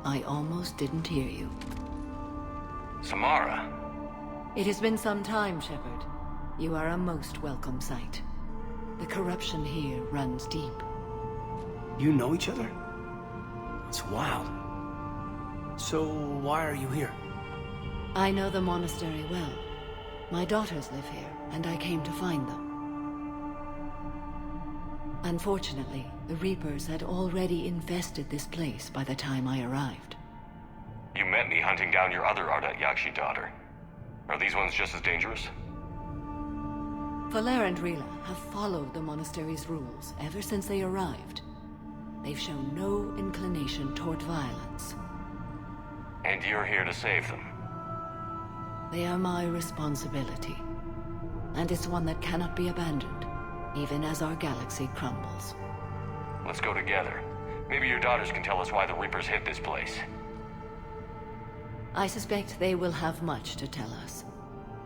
I almost didn't hear you. Samara. It has been some time, Shepard. You are a most welcome sight. The corruption here runs deep. You know each other? That's wild. So, why are you here? I know the monastery well. My daughters live here, and I came to find them. Unfortunately, the Reapers had already infested this place by the time I arrived. You met me hunting down your other Ardat Yakshi daughter. Are these ones just as dangerous? Valer and Rila have followed the monastery's rules ever since they arrived. They've shown no inclination toward violence. And you're here to save them? They are my responsibility. And it's one that cannot be abandoned, even as our galaxy crumbles. Let's go together. Maybe your daughters can tell us why the Reapers hit this place. I suspect they will have much to tell us.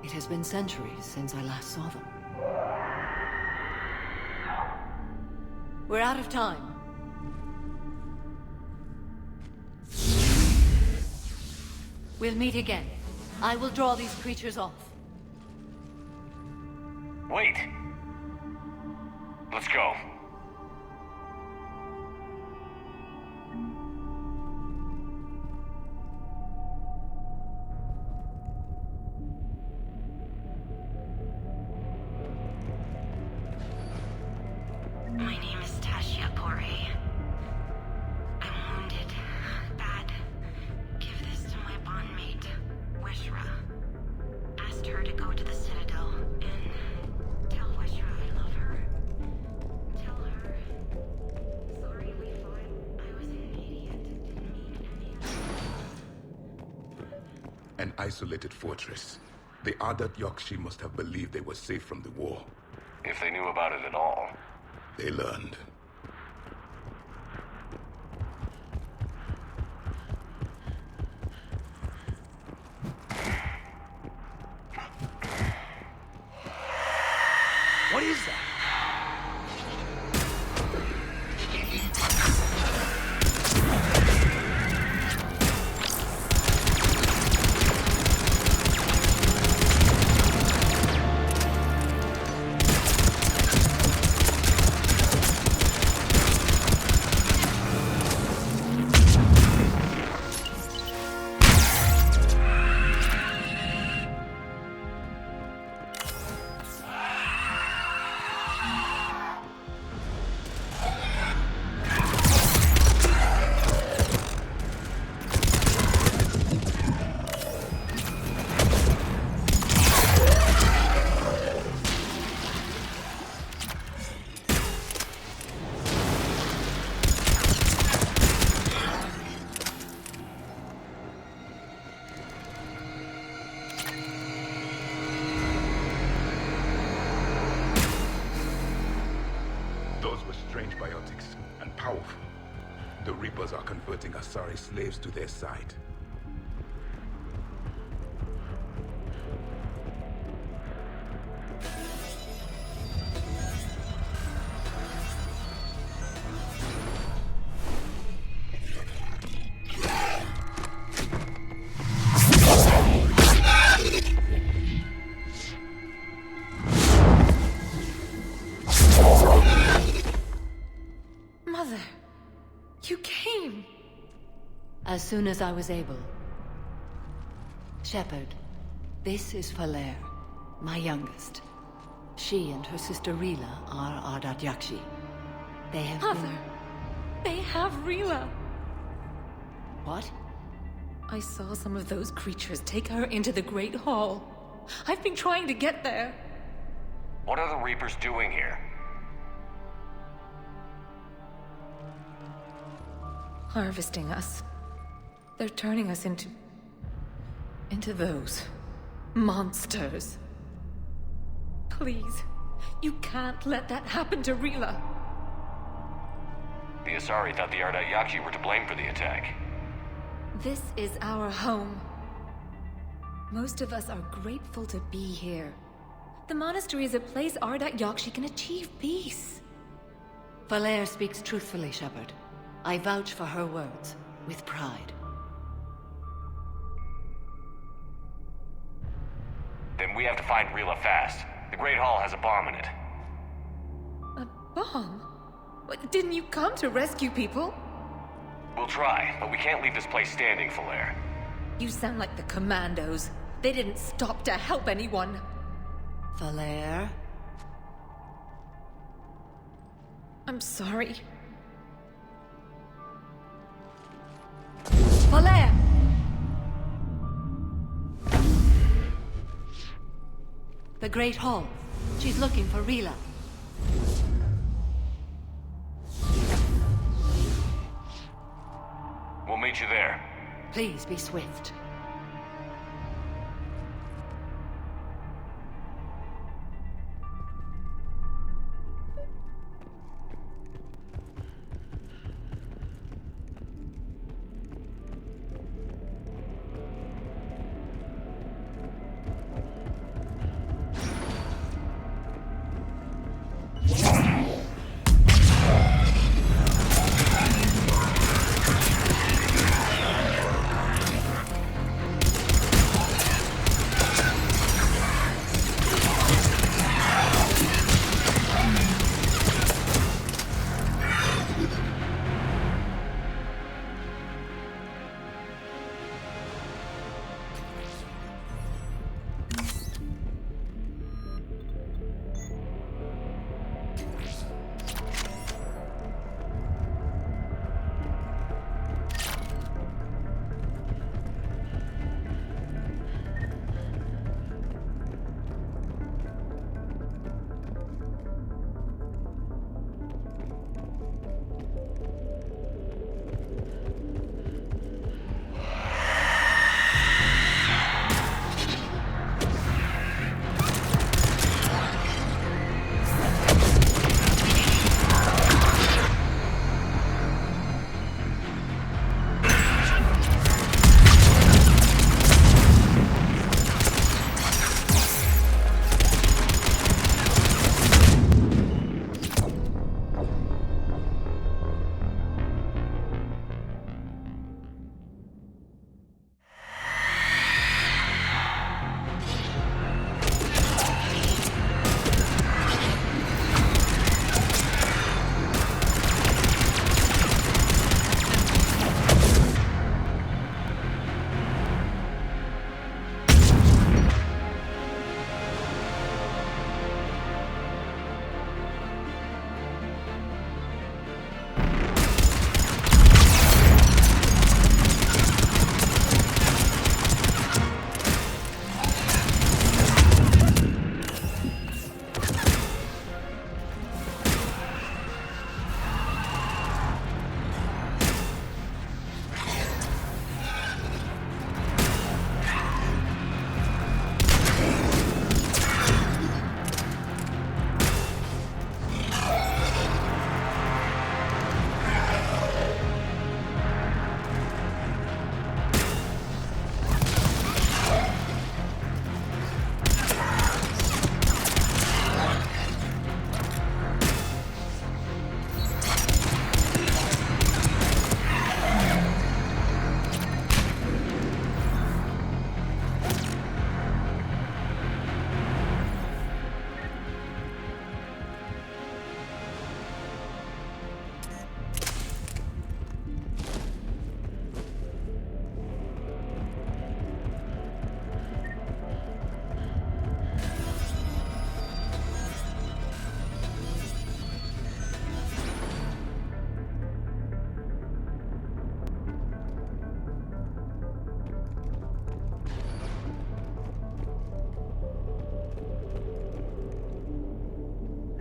It has been centuries since I last saw them. We're out of time. We'll meet again. I will draw these creatures off. Wait! Let's go. My name is Tashia Pore. I'm wounded. Bad. Give this to my bondmate, Weshra. Asked her to go to the Citadel and tell Weshra I love her. Tell her. Sorry we fought. I was an idiot. Didn't mean any of it. An isolated fortress. The Ardat Yakshi must have believed they were safe from the war. If they knew about it at all. They learned. What is that? The Reapers are converting Asari slaves to their side. Mother, you came. As soon as I was able. Shepard, this is Valer, my youngest. She and her sister Rila are Ardat Yakshi. They have Mother, they have Rila. What? I saw some of those creatures take her into the Great Hall. I've been trying to get there. What are the Reapers doing here? Harvesting us. They're turning us into those monsters. Please, you can't let that happen to Rila. The Asari thought the Ardat Yakshi were to blame for the attack. This is our home. Most of us are grateful to be here. The monastery is a place Ardat Yakshi can achieve peace. Valer speaks truthfully, Shepard. I vouch for her words, with pride. Then we have to find Rila fast. The Great Hall has a bomb in it. A bomb? What, didn't you come to rescue people? We'll try, but we can't leave this place standing, Valer. You sound like the Commandos. They didn't stop to help anyone. Valere? I'm sorry. Valere! The Great Hall. She's looking for Rila. We'll meet you there. Please be swift.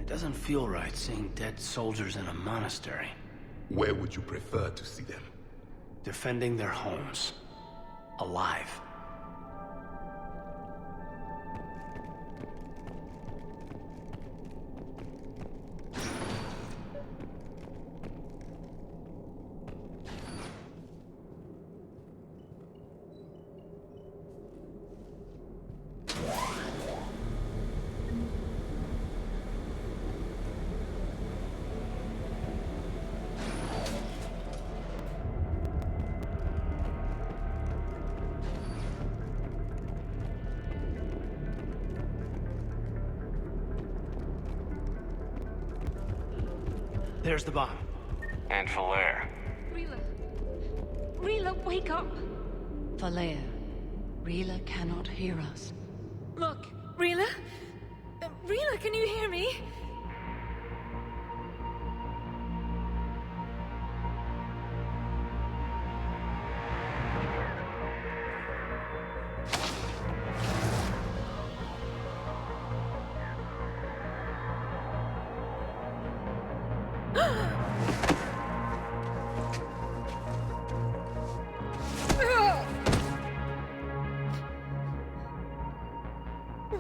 Doesn't feel right seeing dead soldiers in a monastery. Where would you prefer to see them? Defending their homes. Alive. There's the bomb. And Valere. Rila, wake up! Alpha layer. Rila cannot hear us. Look, Rila? Rila, can you hear me?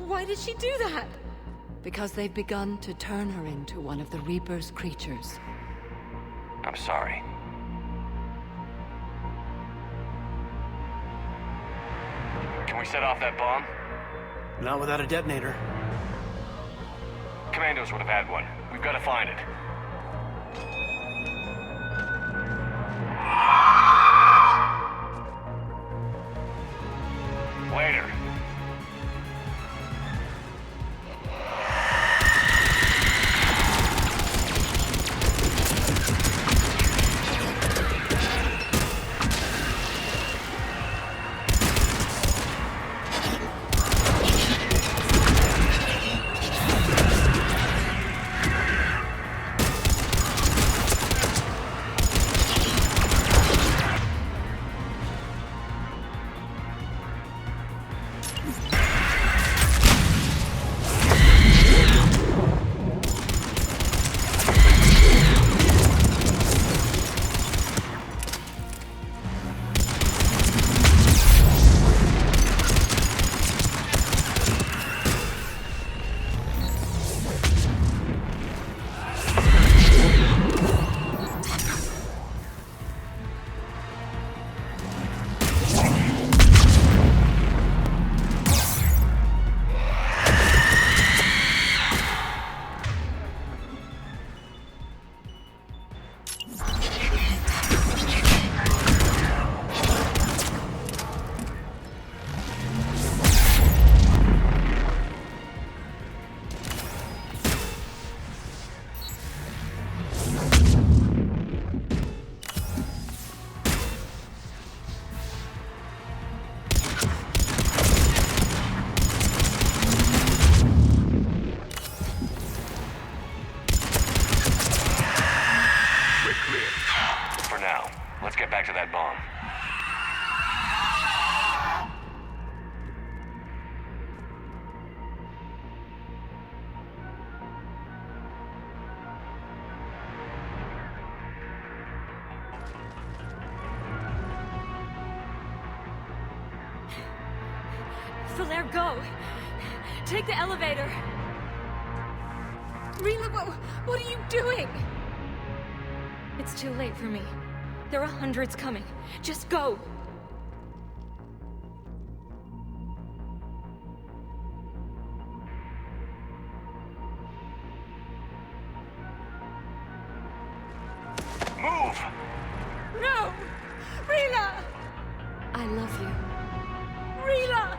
Why did she do that? Because they've begun to turn her into one of the Reaper's creatures. I'm sorry. Can we set off that bomb? Not without a detonator. Commandos would have had one. We've got to find it. Later. Let's get back to that bomb. Falaire, go! Take the elevator! Rila, what are you doing? It's too late for me. There are hundreds coming. Just go! Move! No! Rila! I love you. Rila!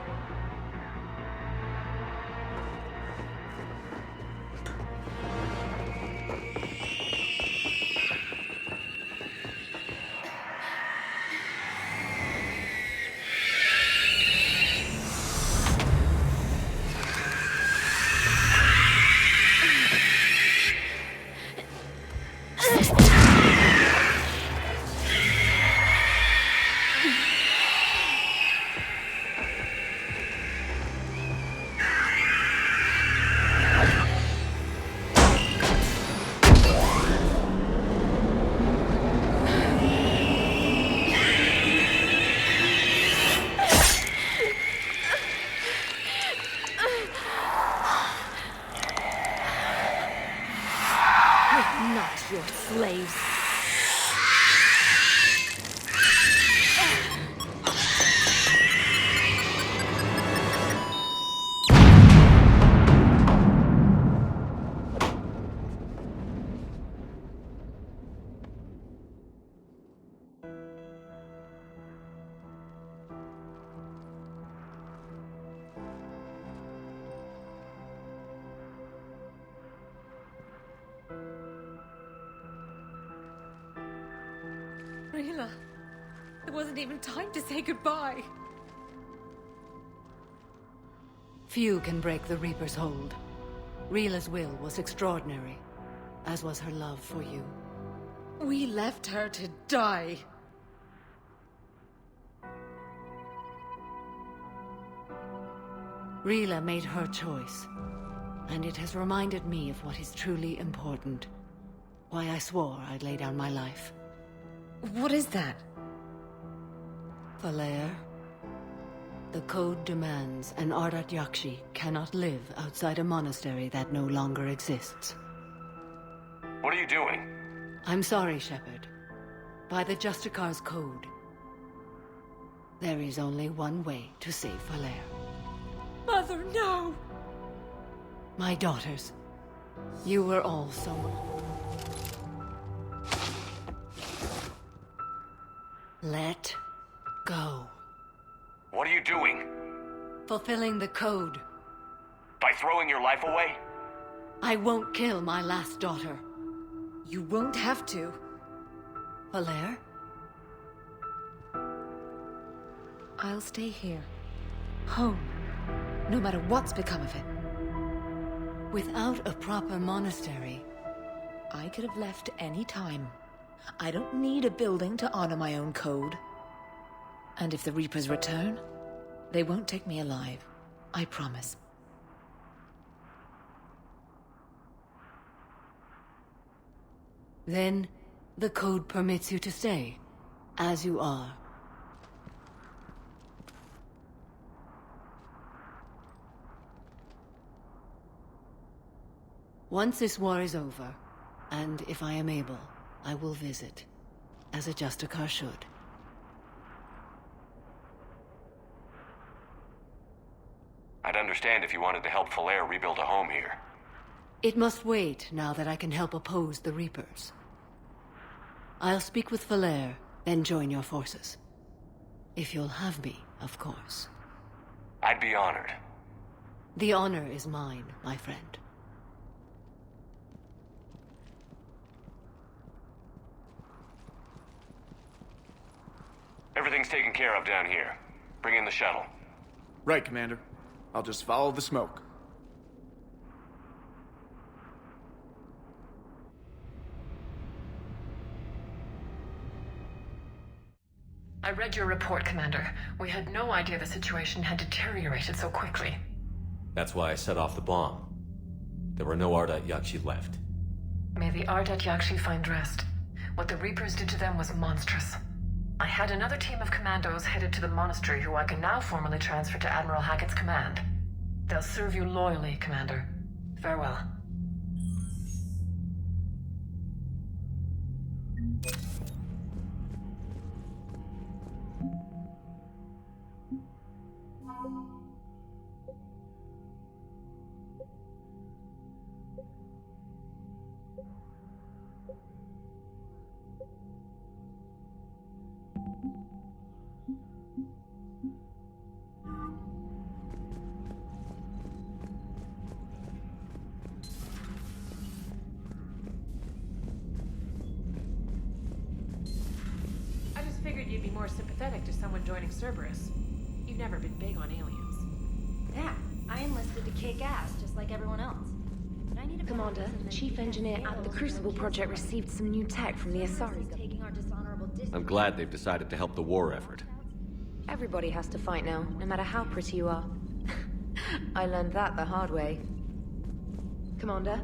Not your slaves. Rila, There wasn't even time to say goodbye. Few can break the Reaper's hold. Rila's will was extraordinary, as was her love for you. We left her to die. Rila made her choice, and it has reminded me of what is truly important. Why I swore I'd lay down my life. What is that? Valair, the code demands an Ardat Yakshi cannot live outside a monastery that no longer exists. What are you doing? I'm sorry, Shepard. By the Justicar's code, there is only one way to save Valair. Mother, no! My daughters, you were all so... Let go. What are you doing? Fulfilling the code. By throwing your life away? I won't kill my last daughter. You won't have to. Valair? I'll stay here. Home. No matter what's become of it. Without a proper monastery... I could have left any time. I don't need a building to honor my own code. And if the Reapers return, they won't take me alive. I promise. Then, the code permits you to stay, as you are. Once this war is over, and if I am able, I will visit, as a Justicar should. I'd understand if you wanted to help Valair rebuild a home here. It must wait now that I can help oppose the Reapers. I'll speak with Valair, then join your forces. If you'll have me, of course. I'd be honored. The honor is mine, my friend. Everything's taken care of down here. Bring in the shuttle. Right, Commander. I'll just follow the smoke. I read your report, Commander. We had no idea the situation had deteriorated so quickly. That's why I set off the bomb. There were no Ardat Yakshi left. May the Ardat Yakshi find rest. What the Reapers did to them was monstrous. I had another team of commandos headed to the monastery who I can now formally transfer to Admiral Hackett's command. They'll serve you loyally, Commander. Farewell. Figured you'd be more sympathetic to someone joining Cerberus. You've never been big on aliens. Yeah, I enlisted to kick ass, just like everyone else. But I need a Commander, Chief Engineer at the Crucible Project received some new tech from the Asari. I'm glad they've decided to help the war effort. Everybody has to fight now, no matter how pretty you are. I learned that the hard way. Commander,